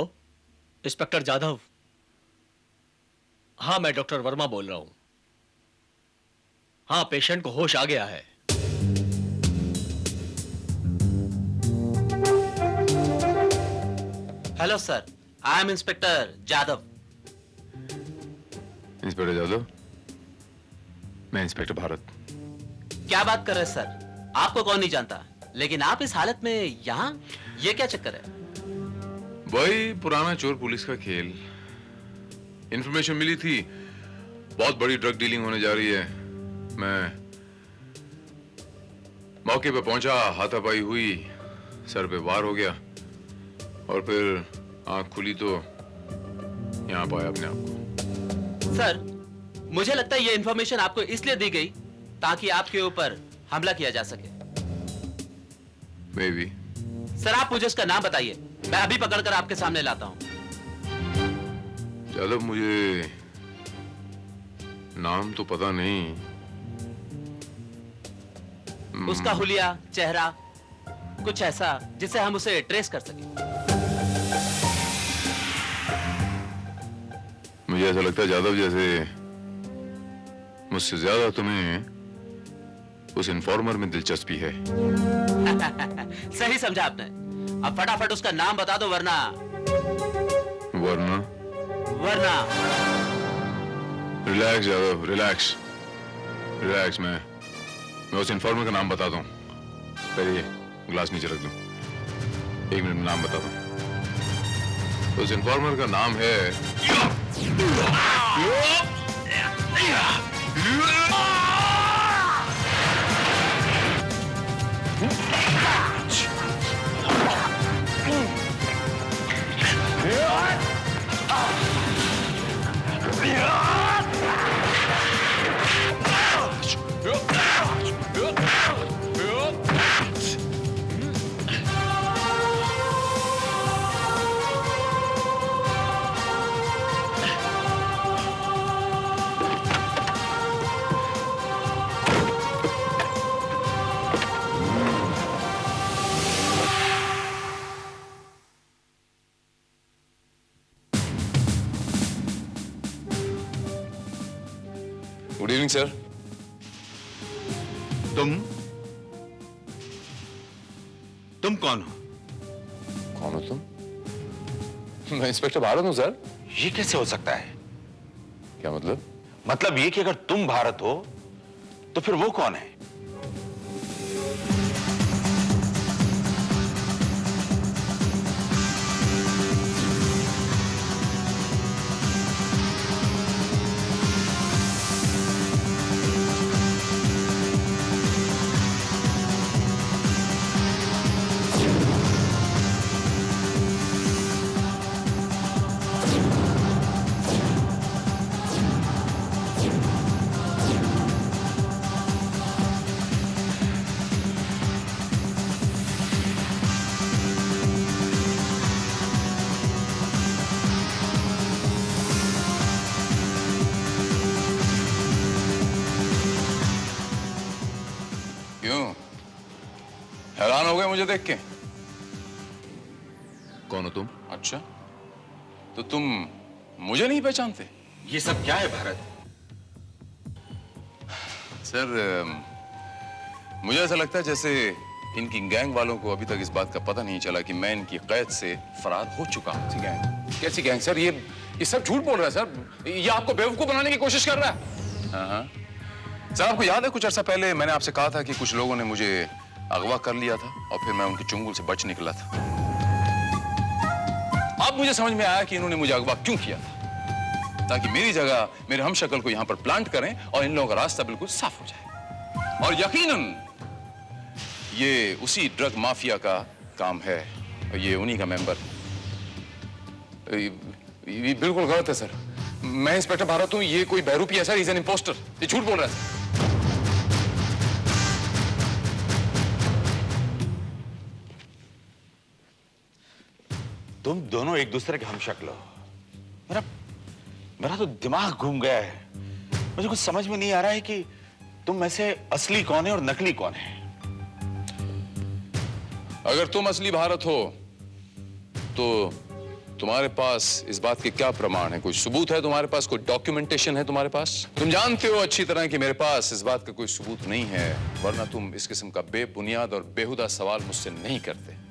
inspector Jadhav. हाँ, मैं डॉक्टर वर्मा बोल रहा हूं। हाँ, पेशेंट को होश आ गया है। Hello sir, I am inspector Jadhav. Inspector Jadhav? मैं इंस्पेक्टर भारत। क्या बात कर रहे हैं सर? आपको कौन नहीं जानता, लेकिन आप इस हालत में यहां, ये क्या चक्कर है? वही पुराना चोर पुलिस का खेल। इंफॉर्मेशन मिली थी बहुत बड़ी ड्रग डीलिंग होने जा रही है। मैं मौके पे पहुंचा, हाथापाई हुई, सर पे वार हो गया और फिर आंख खुली तो यहां पाया अपने आप को। सर, मुझे लगता है ये इंफॉर्मेशन आपको इसलिए दी गई ताकि आपके ऊपर हमला किया जा सके। May be. सर, आप मुझे उसका नाम बताइए, मैं अभी पकड़कर आपके सामने लाता हूं। जाधव, मुझे नाम तो पता नहीं। उसका हुलिया, चेहरा, कुछ ऐसा जिससे हम उसे ट्रेस कर सकें। मुझे ऐसा लगता है जाधव, जैसे मुझसे ज्यादा तुम्हें उस इन्फॉर्मर में दिलचस्पी है। सही समझा आपने। अब फटाफट उसका नाम बता दो, वरना रिलैक्स जादव, रिलैक्स रिलैक्स। मैं उस इन्फॉर्मर का नाम बता दूं। पहले ये ग्लास नीचे रख दूं। 1 मिनट में नाम बता दूं। उस इन्फॉर्मर का नाम है इवनिंग सर। तुम कौन हो? कौन हो तुम? मैं इंस्पेक्टर भारत हूं सर। ये कैसे हो सकता है? क्या मतलब? मतलब ये कि अगर तुम भारत हो तो फिर वो कौन है? क्यों हैरान हो गए मुझे देख के? कौन हो तुम? अच्छा, तो तुम मुझे नहीं पहचानते? ये सब क्या है भारत? सर मुझे ऐसा लगता है जैसे इनकी गैंग वालों को अभी तक इस बात का पता नहीं चला कि मैं इनकी कैद से फरार हो चुका हूं। गैंग? कैसी गैंग सर? ये सब झूठ बोल रहा है सर। ये आपको बेवकूफ बनाने की कोशिश कर रहा है। हाँ सर, आपको याद है कुछ अर्सा पहले मैंने आपसे कहा था कि कुछ लोगों ने मुझे अगवा कर लिया था और फिर मैं उनके चुंगल से बच निकला था। अब मुझे समझ में आया कि इन्होंने मुझे अगवा क्यों किया था, ताकि मेरी जगह मेरे हमशक्ल को यहां पर प्लांट करें और इन लोगों का रास्ता बिल्कुल साफ हो जाए। और यकीनन ये उसी ड्रग माफिया का काम है और ये उन्हीं का मेंबर। ये बिल्कुल गलत है सर। मैं इंस्पेक्टर भारत हूं, ये कोई बहरूपी है सर। Is an impostor. ये झूठ बोल रहा है। तुम दोनों एक दूसरे के हमशक्ल हो। मेरा तो दिमाग घूम गया है। मुझे कुछ समझ में नहीं आ रहा है कि तुम में से असली कौन है और नकली कौन है। अगर तुम असली भारत हो तो तुम्हारे पास इस बात के क्या प्रमाण है? कोई सबूत है तुम्हारे पास? कोई डॉक्यूमेंटेशन है तुम्हारे पास? तुम जानते हो अच्छी तरह कि मेरे पास इस बात का कोई सबूत नहीं है, वरना तुम इस किस्म का बेबुनियाद और बेहुदा सवाल मुझसे नहीं करते।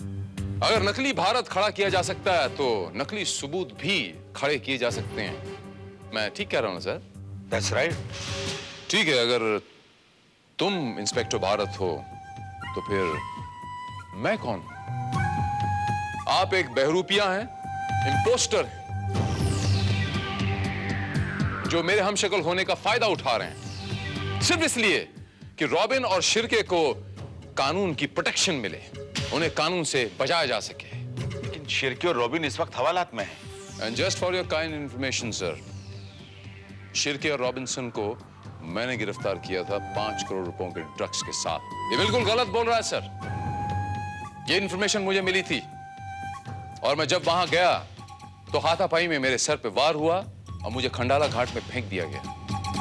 अगर नकली भारत खड़ा किया जा सकता है तो नकली सबूत भी खड़े किए जा सकते हैं। मैं ठीक कह रहा हूं ना सर? That's right. ठीक है, अगर तुम इंस्पेक्टर भारत हो तो फिर मैं कौन हूं? आप एक बहरूपिया हैं, इंपोस्टर हैं, जो मेरे हमशक्ल होने का फायदा उठा रहे हैं सिर्फ इसलिए कि रॉबिन और शिर्के को कानून की प्रोटेक्शन मिले, उन्हें कानून से बचाया जा सके। लेकिन शिर्के और रॉबिन इस वक्त हवालात में हैं। And just for your kind information sir, Shirke और रॉबिन्सन को मैंने गिरफ्तार किया था 5 करोड़ रुपयों के ड्रग्स के साथ। ये बिल्कुल गलत बोल रहा है सर। ये इंफॉर्मेशन मुझे मिली थी और मैं जब वहां गया तो हाथापाई में मेरे सर पे वार हुआ और मुझे खंडाला घाट में फेंक दिया गया।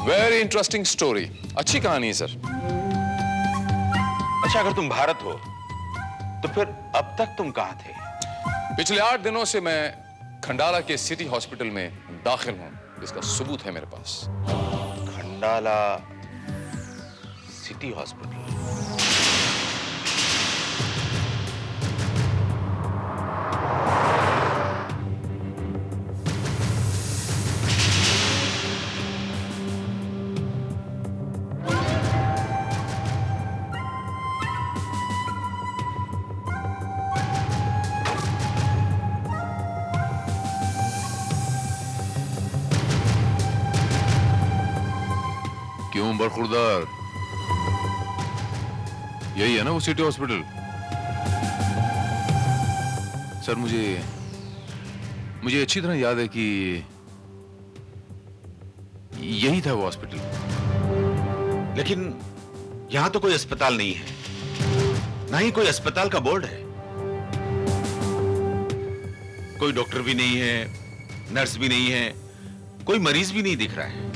Very interesting story. अच्छी कहानी है सर। अच्छा, अगर तुम भारत हो तो फिर अब तक तुम कहां थे? पिछले 8 दिनों से मैं खंडाला के सिटी हॉस्पिटल में दाखिल हूं, इसका सबूत है मेरे पास। Khandala city hospital? क्यों बरखुरदार, यही है ना वो सिटी हॉस्पिटल? सर मुझे अच्छी तरह याद है कि यही था वो हॉस्पिटल। लेकिन यहां तो कोई अस्पताल नहीं है, ना ही कोई अस्पताल का बोर्ड है। कोई डॉक्टर भी नहीं है, नर्स भी नहीं है, कोई मरीज भी नहीं दिख रहा है।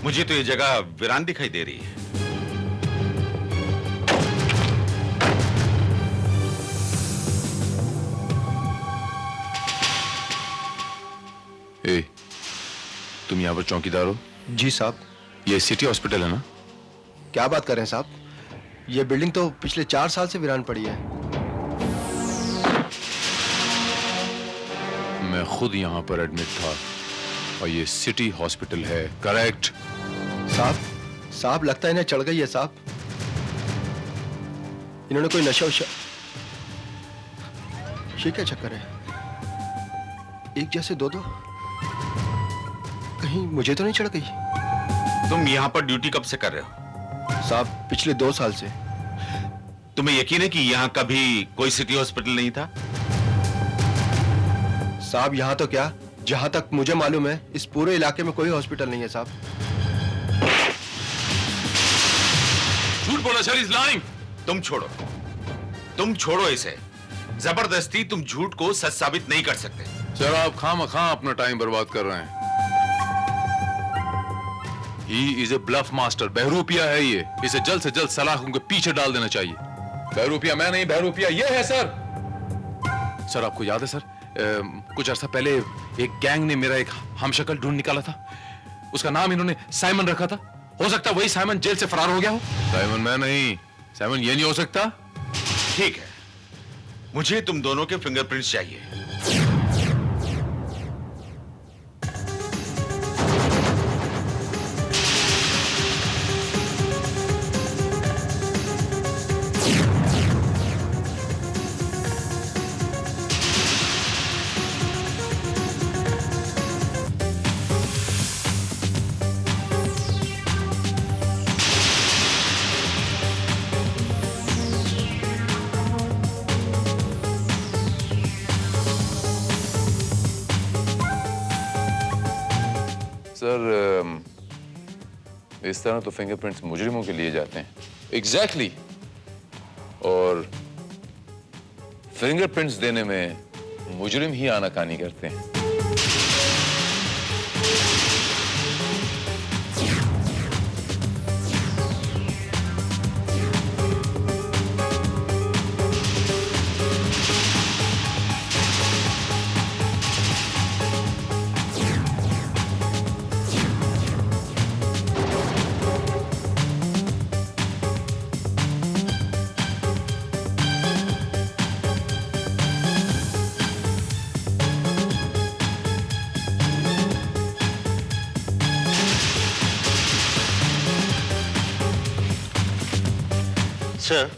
मुझे तो ये जगह वीरान दिखाई दे रही है। ए, तुम तुम यहाँ पर चौकीदार हो? जी साहब। ये सिटी हॉस्पिटल है ना? क्या बात कर रहे हैं साहब, ये बिल्डिंग तो पिछले 4 साल से वीरान पड़ी है। मैं खुद यहाँ पर एडमिट था और ये सिटी हॉस्पिटल है, करेक्ट? साहब लगता है इन्हें चढ़ गई है साहब। इन्होंने कोई नशा वशा, ये क्या चक्कर है? एक जैसे दो, कहीं मुझे तो नहीं चढ़ गई? तुम यहाँ पर ड्यूटी कब से कर रहे हो? साहब पिछले 2 साल से। तुम्हें यकीन है कि यहाँ कभी कोई सिटी हॉस्पिटल नहीं था? साहब यहाँ तो क्या, जहां तक मुझे मालूम है इस पूरे इलाके में कोई हॉस्पिटल नहीं है साहब। झूठ बोला सर, इज लाइंग। तुम छोड़ो इसे। जबरदस्ती तुम झूठ को सच साबित नहीं कर सकते। सर आप खामखा अपना टाइम बर्बाद कर रहे हैं। He is a bluff master, बहरूपिया है ये। इसे जल्द से जल्द सलाखों के पीछे डाल देना चाहिए। बहरूपिया मैं नहीं, बहरूपिया ये है सर। सर आपको याद है सर, कुछ अर्सा पहले एक गैंग ने मेरा एक हमशक्ल ढूंढ निकाला था। उसका नाम इन्होंने साइमन रखा था। हो सकता वही साइमन जेल से फरार हो गया हो। साइमन मैं नहीं, साइमन ये नहीं हो सकता। ठीक है, मुझे तुम दोनों के फिंगरप्रिंट्स चाहिए। सर इस तरह तो फिंगरप्रिंट्स मुजरिमों के लिए जाते हैं। एग्जैक्टली और फिंगरप्रिंट्स देने में मुजरिम ही आनाकानी करते हैं। सर,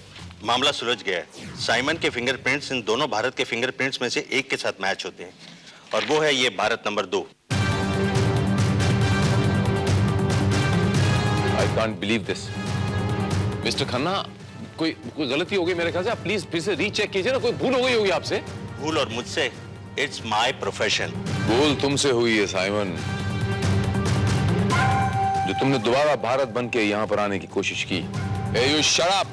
मामला सुलझ गया है। साइमन के फिंगरप्रिंट्स इन दोनों भारत के फिंगरप्रिंट्स में से एक के साथ मैच होते हैं और वो है ये Bharat number 2। I can't believe this. Mister Khanna, कोई गलती हो गई मेरे ख्याल से। आप प्लीज फिर से रीचेक कीजिए ना, कोई भूल हो गई होगी आपसे। भूल और मुझसे, इट्स माय प्रोफेशन। भूल तुमसे हुई है साइमन, जो तुमने दोबारा भारत बन के यहाँ पर आने की कोशिश की। Hey, you shut up!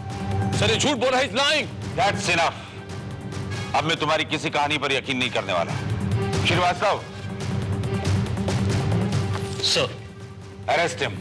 Sir ये झूठ बोल रहा है, he's lying. That's enough. अब मैं तुम्हारी किसी कहानी पर यकीन नहीं करने वाला। Shrivastava, sir, arrest him.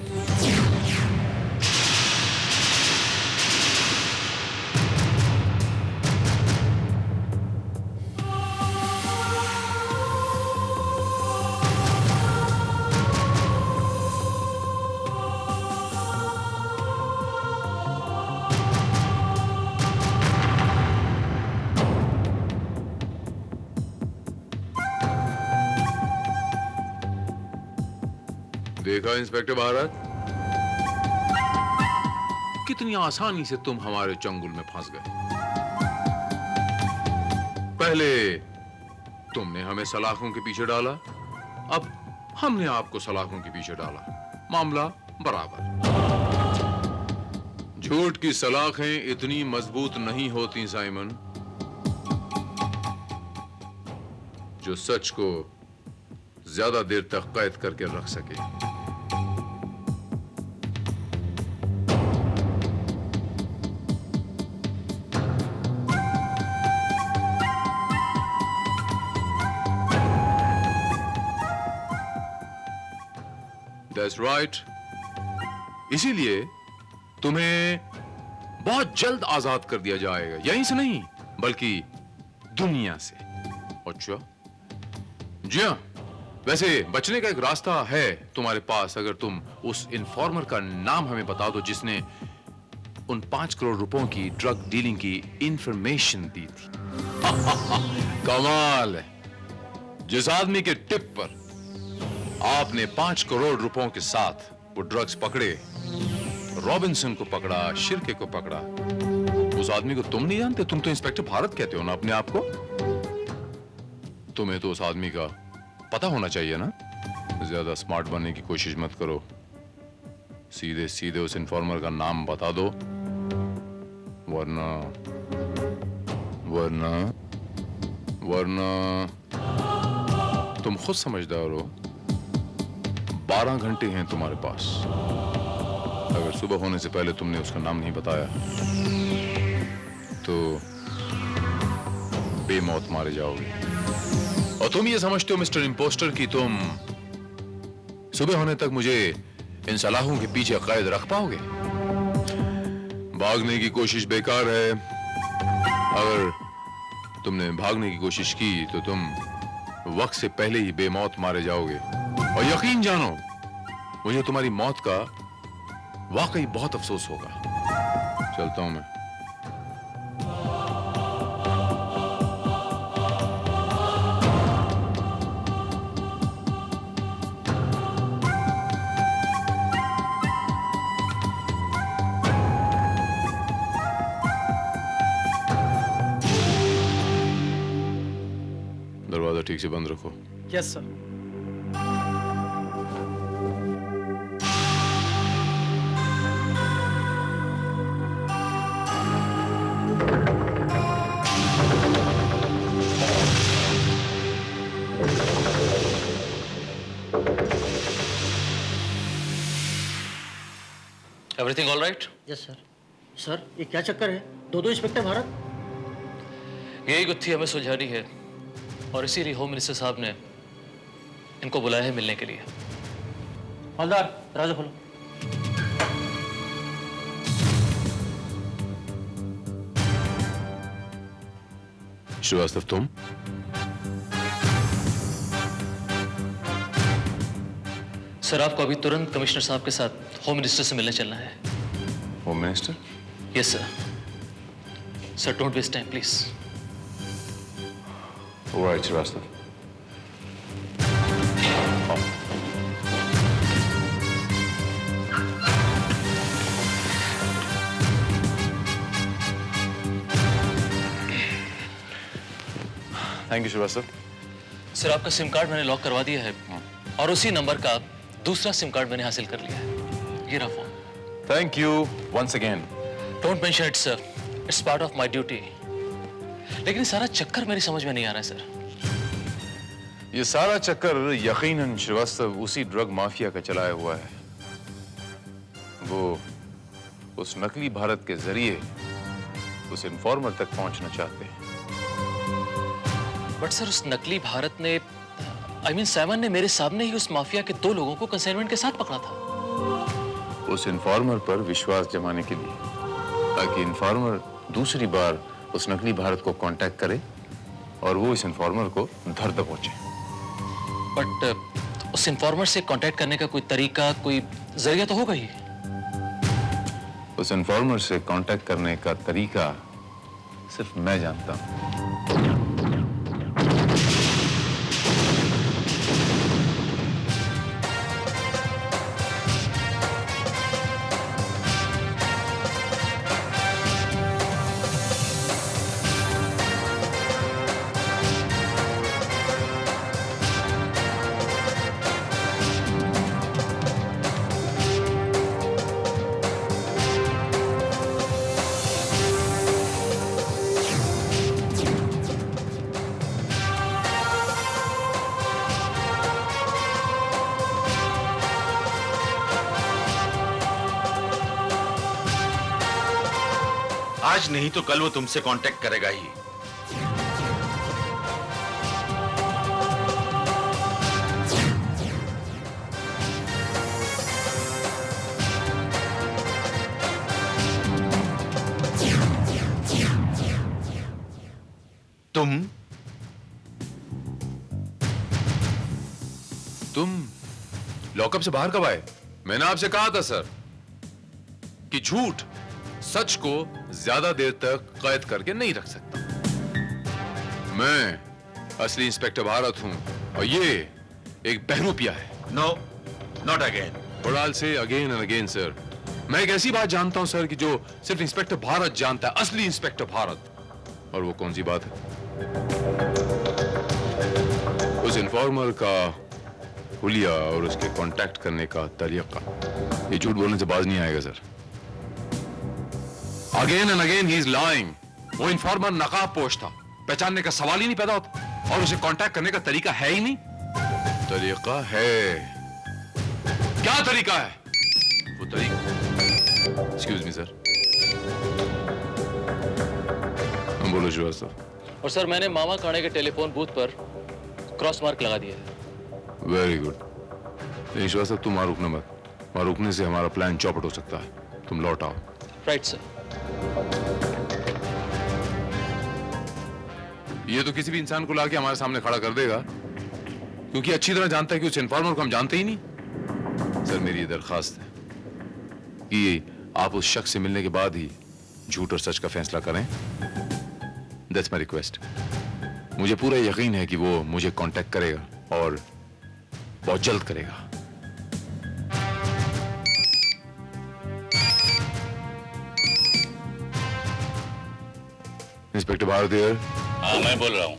देखा इंस्पेक्टर भारत, कितनी आसानी से तुम हमारे चंगुल में फंस गए। पहले तुमने हमें सलाखों के पीछे डाला, अब हमने आपको सलाखों के पीछे डाला। मामला बराबर। झूठ की सलाखें इतनी मजबूत नहीं होती साइमन, जो सच को ज्यादा देर तक कैद करके रख सके। That's right. इसीलिए तुम्हें बहुत जल्द आजाद कर दिया जाएगा, यहीं से नहीं बल्कि दुनिया से। अच्छा जी हाँ, वैसे बचने का एक रास्ता है तुम्हारे पास, अगर तुम उस इन्फॉर्मर का नाम हमें बता दो जिसने उन 5 करोड़ रुपयों की ड्रग डीलिंग की इंफॉर्मेशन दी थी। कमाल है, जिस आदमी के टिप पर आपने 5 करोड़ रुपयों के साथ वो ड्रग्स पकड़े, रॉबिन्सन को पकड़ा, शिर्के को पकड़ा, उस आदमी को तुम नहीं जानते? तुम तो इंस्पेक्टर भारत कहते हो ना अपने आप को। तुम्हें तो उस आदमी का पता होना चाहिए ना। ज्यादा स्मार्ट बनने की कोशिश मत करो, सीधे सीधे उस इन्फॉर्मर का नाम बता दो, वरना वरना वरना तुम खुद समझदार हो। 12 घंटे हैं तुम्हारे पास। अगर सुबह होने से पहले तुमने उसका नाम नहीं बताया तो बेमौत मारे जाओगे। और तुम ये समझते हो मिस्टर इम्पोस्टर कि तुम सुबह होने तक मुझे इन सलाहों के पीछे कैद रख पाओगे? भागने की कोशिश बेकार है। अगर तुमने भागने की कोशिश की तो तुम वक्त से पहले ही बेमौत मारे जाओगे। और यकीन जानो, मुझे तुम्हारी मौत का वाकई बहुत अफसोस होगा। चलता हूं मैं। दरवाजा ठीक से बंद रखो। Yes sir. Everything all right? Yes sir. Sir ये क्या चक्कर है? दो इंस्पेक्टर भारत। यही गुत्थी हमें सुलझानी है और इसीलिए होम मिनिस्टर साहब ने इनको बुलाया है मिलने के लिए। हवलदार दरवाजा खोलो। श्रीवास्तव तुम? सर आपको अभी तुरंत कमिश्नर साहब के साथ होम मिनिस्टर से मिलने चलना है। Home minister? Yes sir. Sir don't waste time please. Alright Shrivastava. Thank you Shrivastava. Sir आपका सिम कार्ड मैंने लॉक करवा दिया है और उसी नंबर का दूसरा सिम कार्ड मैंने हासिल कर लिया है। ये रहा phone. Thank you once again. Don't mention it sir, it's part of my duty. लेकिन सारा चक्कर मेरी समझ में नहीं आ रहा है सर। ये सारा चक्कर यकीनन श्रीवास्तव उसी ड्रग माफिया का चलाया हुआ है। वो उस नकली भारत के जरिए उस इन्फॉर्मर तक पहुंचना चाहते हैं। बट सर उस नकली भारत ने साइमन ने मेरे सामने ही उस माफिया के 2 लोगों को कंसाइनमेंट के साथ पकड़ा था। उस इन्फॉर्मर पर विश्वास जमाने के लिए, ताकि इन्फॉर्मर दूसरी बार उस नकली भारत को कांटेक्ट करे और वो इस इन्फॉर्मर को धर दबोचे। बट उस इन्फॉर्मर से कांटेक्ट करने का कोई तरीका, कोई जरिया तो होगा ही। उस इन्फॉर्मर से कांटेक्ट करने का तरीका सिर्फ मैं जानता हूं। आज नहीं तो कल वो तुमसे कांटेक्ट करेगा ही। तुम लॉकअप से बाहर कब आए? मैंने आपसे कहा था सर कि झूठ सच को ज्यादा देर तक कैद करके नहीं रख सकता। मैं असली इंस्पेक्टर भारत हूं और ये एक बहरूपिया है। No, not again. बड़ाल से अगेन एंड अगेन सर। मैं एक ऐसी बात जानता हूं सर कि जो सिर्फ इंस्पेक्टर भारत जानता है, असली इंस्पेक्टर भारत। और वो कौन सी बात है? उस इन्फॉर्मर का हुलिया और उसके कांटेक्ट करने का तरीका। ये झूठ बोलने से बाज नहीं आएगा sir. Again and again he is lying. वो इन्फॉर्मर नकाब पोश था, पहचानने का सवाल ही नहीं पैदा होता, और उसे कांटेक्ट करने का तरीका है ही नहीं। तरीका है? क्या तरीका है? वो तरीका, एक्सक्यूज मी सर। बोलो श्रीवास्तव। और सर मैंने मामा काणे के टेलीफोन बूथ पर क्रॉस मार्क लगा दिया है। Very good. श्रीवास्तव तुम वहां रुकना मत, वहां रुकने से हमारा प्लान चौपट हो सकता है। तुम लौट आओ। Right sir. ये तो किसी भी इंसान को लाके हमारे सामने खड़ा कर देगा, क्योंकि अच्छी तरह जानता है कि उस इन्फॉर्मर को हम जानते ही नहीं। सर मेरी ये दरखास्त है कि आप उस शख्स से मिलने के बाद ही झूठ और सच का फैसला करें। That's my request. मुझे पूरा यकीन है कि वो मुझे कांटेक्ट करेगा और बहुत जल्द करेगा। Inspector Bharat here. हाँ मैं बोल रहा हूँ,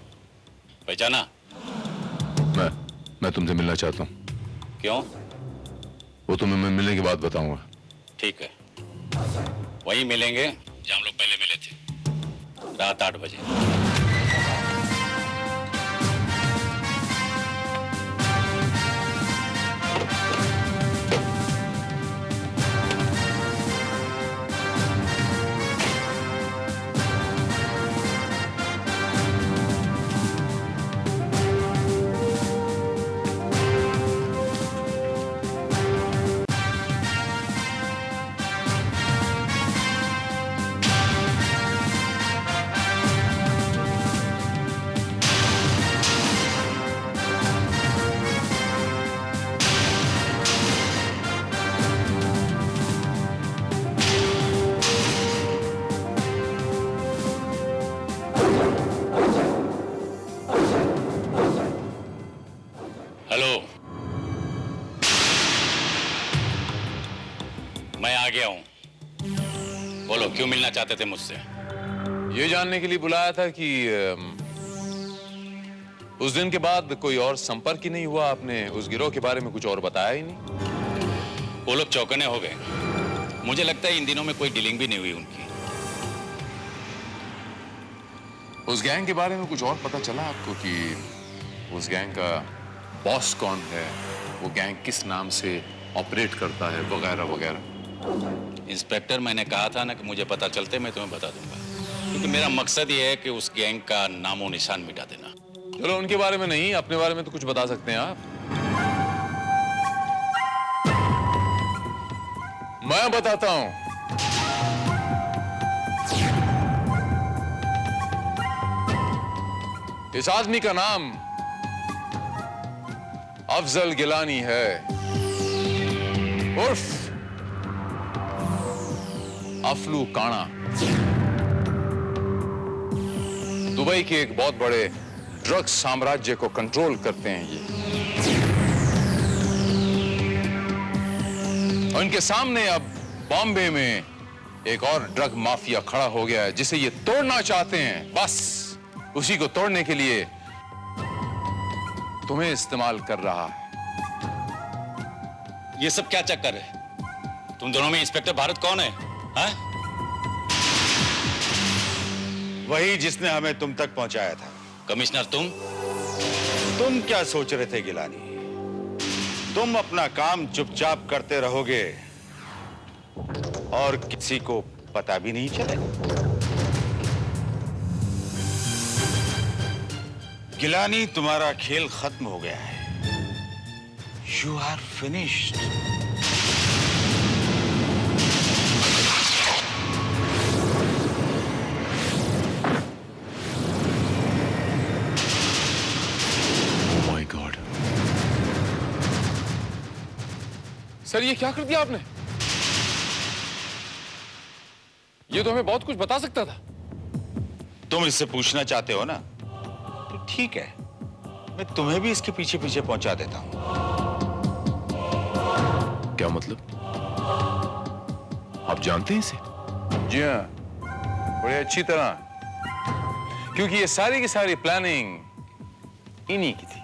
पहचाना? मैं तुमसे मिलना चाहता हूँ। क्यों? वो तुम्हें मैं मिलने के बाद बताऊंगा। ठीक है, वहीं मिलेंगे जहाँ हम लोग पहले मिले थे, रात 8 बजे। मैं आ गया हूं। बोलो क्यों मिलना चाहते थे मुझसे? ये जानने के लिए बुलाया था कि उस दिन के बाद कोई और संपर्क ही नहीं हुआ। आपने उस गिरोह के बारे में कुछ और बताया ही नहीं। वो लोग चौकने हो गए। मुझे लगता है इन दिनों में कोई डीलिंग भी नहीं हुई उनकी। उस गैंग के बारे में कुछ और पता चला आपको कि उस गैंग का बॉस कौन है, वो गैंग किस नाम से ऑपरेट करता है, वगैरह वगैरह? इंस्पेक्टर, मैंने कहा था ना कि मुझे पता चलते मैं तुम्हें बता दूंगा, क्योंकि मेरा मकसद ये है कि उस गैंग का नामो निशान मिटा देना। चलो उनके बारे में नहीं, अपने बारे में तो कुछ बता सकते हैं आप। मैं बताता हूं। इस आदमी का नाम अफजल गिलानी है, उर्फ अफलू काणा। दुबई के एक बहुत बड़े ड्रग्स साम्राज्य को कंट्रोल करते हैं ये। उनके सामने अब बॉम्बे में एक और ड्रग माफिया खड़ा हो गया है जिसे ये तोड़ना चाहते हैं। बस उसी को तोड़ने के लिए तुम्हें इस्तेमाल कर रहा है। ये सब क्या चक्कर है? तुम दोनों में इंस्पेक्टर भारत कौन है? हाँ? वही जिसने हमें तुम तक पहुंचाया था। कमिश्नर तुम क्या सोच रहे थे गिलानी? तुम अपना काम चुपचाप करते रहोगे और किसी को पता भी नहीं चलेगा। गिलानी, तुम्हारा खेल खत्म हो गया है। You are finished. Oh my God. सर ये क्या कर दिया आपने? ये तो हमें बहुत कुछ बता सकता था। तुम इससे पूछना चाहते हो ना, तो ठीक है, मैं तुम्हें भी इसके पीछे पीछे पहुंचा देता हूं। क्या मतलब? आप जानते हैं इसे? जी हाँ, बड़े अच्छी तरह, क्योंकि ये सारी की सारी प्लानिंग इन्हीं की थी।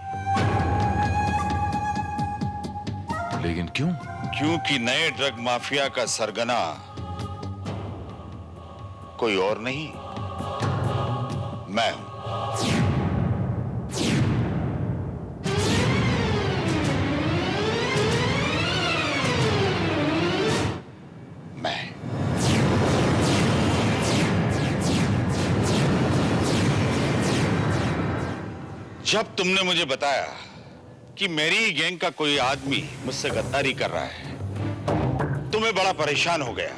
लेकिन क्यों? क्योंकि नए ड्रग माफिया का सरगना कोई और नहीं, मैं हूं। जब तुमने मुझे बताया कि मेरी गैंग का कोई आदमी मुझसे गद्दारी कर रहा है, तो मैं बड़ा परेशान हो गया।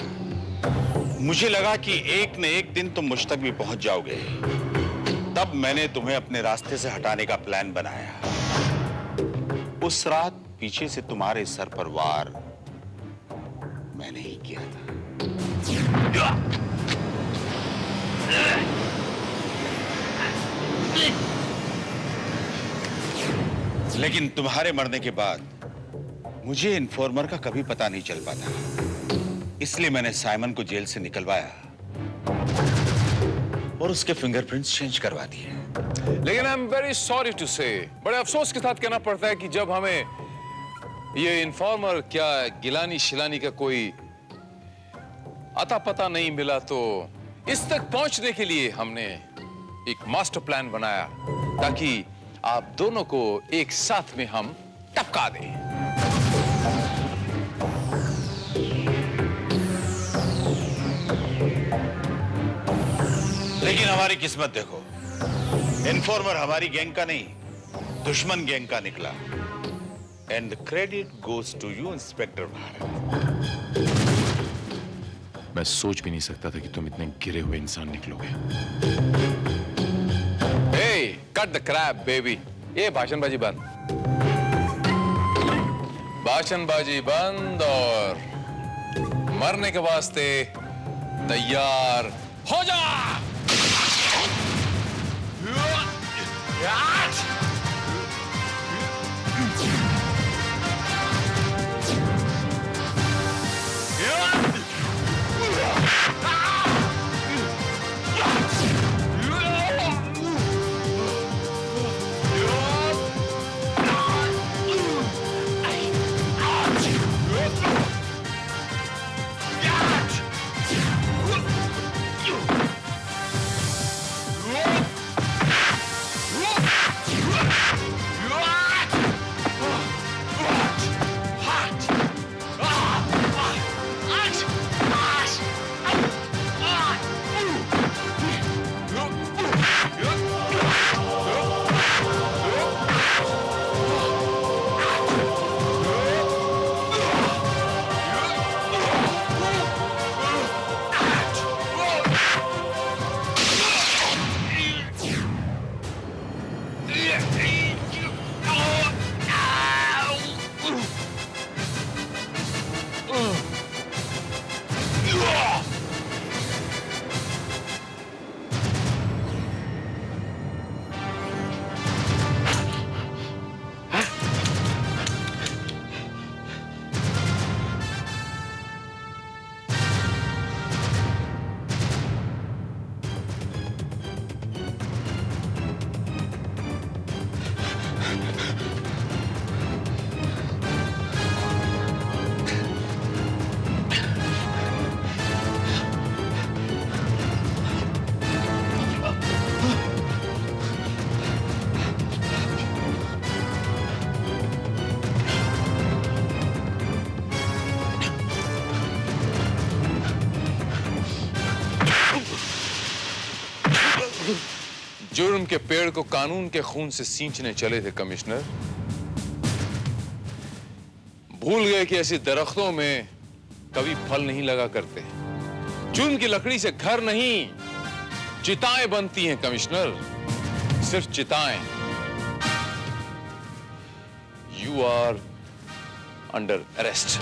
मुझे लगा कि एक न एक दिन तुम मुझ तक भी पहुंच जाओगे। तब मैंने तुम्हें अपने रास्ते से हटाने का प्लान बनाया। उस रात पीछे से तुम्हारे सर पर वार मैंने ही किया था। लेकिन तुम्हारे मरने के बाद मुझे इन्फॉर्मर का कभी पता नहीं चल पाता, इसलिए मैंने साइमन को जेल से निकलवाया और उसके फिंगरप्रिंट्स चेंज करवा दिए। लेकिन I am very sorry to say, बड़े अफसोस के साथ कहना पड़ता है कि जब हमें ये इन्फॉर्मर क्या गिलानी शिलानी का कोई अता पता नहीं मिला, तो इस तक पहुंचने के लिए हमने एक मास्टर प्लान बनाया ताकि आप दोनों को एक साथ में हम टपका दें। लेकिन हमारी किस्मत देखो, इन्फॉर्मर हमारी गैंग का नहीं, दुश्मन गैंग का निकला। And the credit goes to you, inspector Bharat. मैं सोच भी नहीं सकता था कि तुम इतने गिरे हुए इंसान निकलोगे। Hey, cut the crap, baby. ये भाषणबाजी बंद, भाषणबाजी बंद और मरने के वास्ते तैयार हो जा। जुर्म के पेड़ को कानून के खून से सींचने चले थे कमिश्नर। भूल गए कि ऐसे दरख्तों में कभी फल नहीं लगा करते। जुर्म की लकड़ी से घर नहीं, चिताएं बनती हैं कमिश्नर, सिर्फ चिताएं। You are under arrest.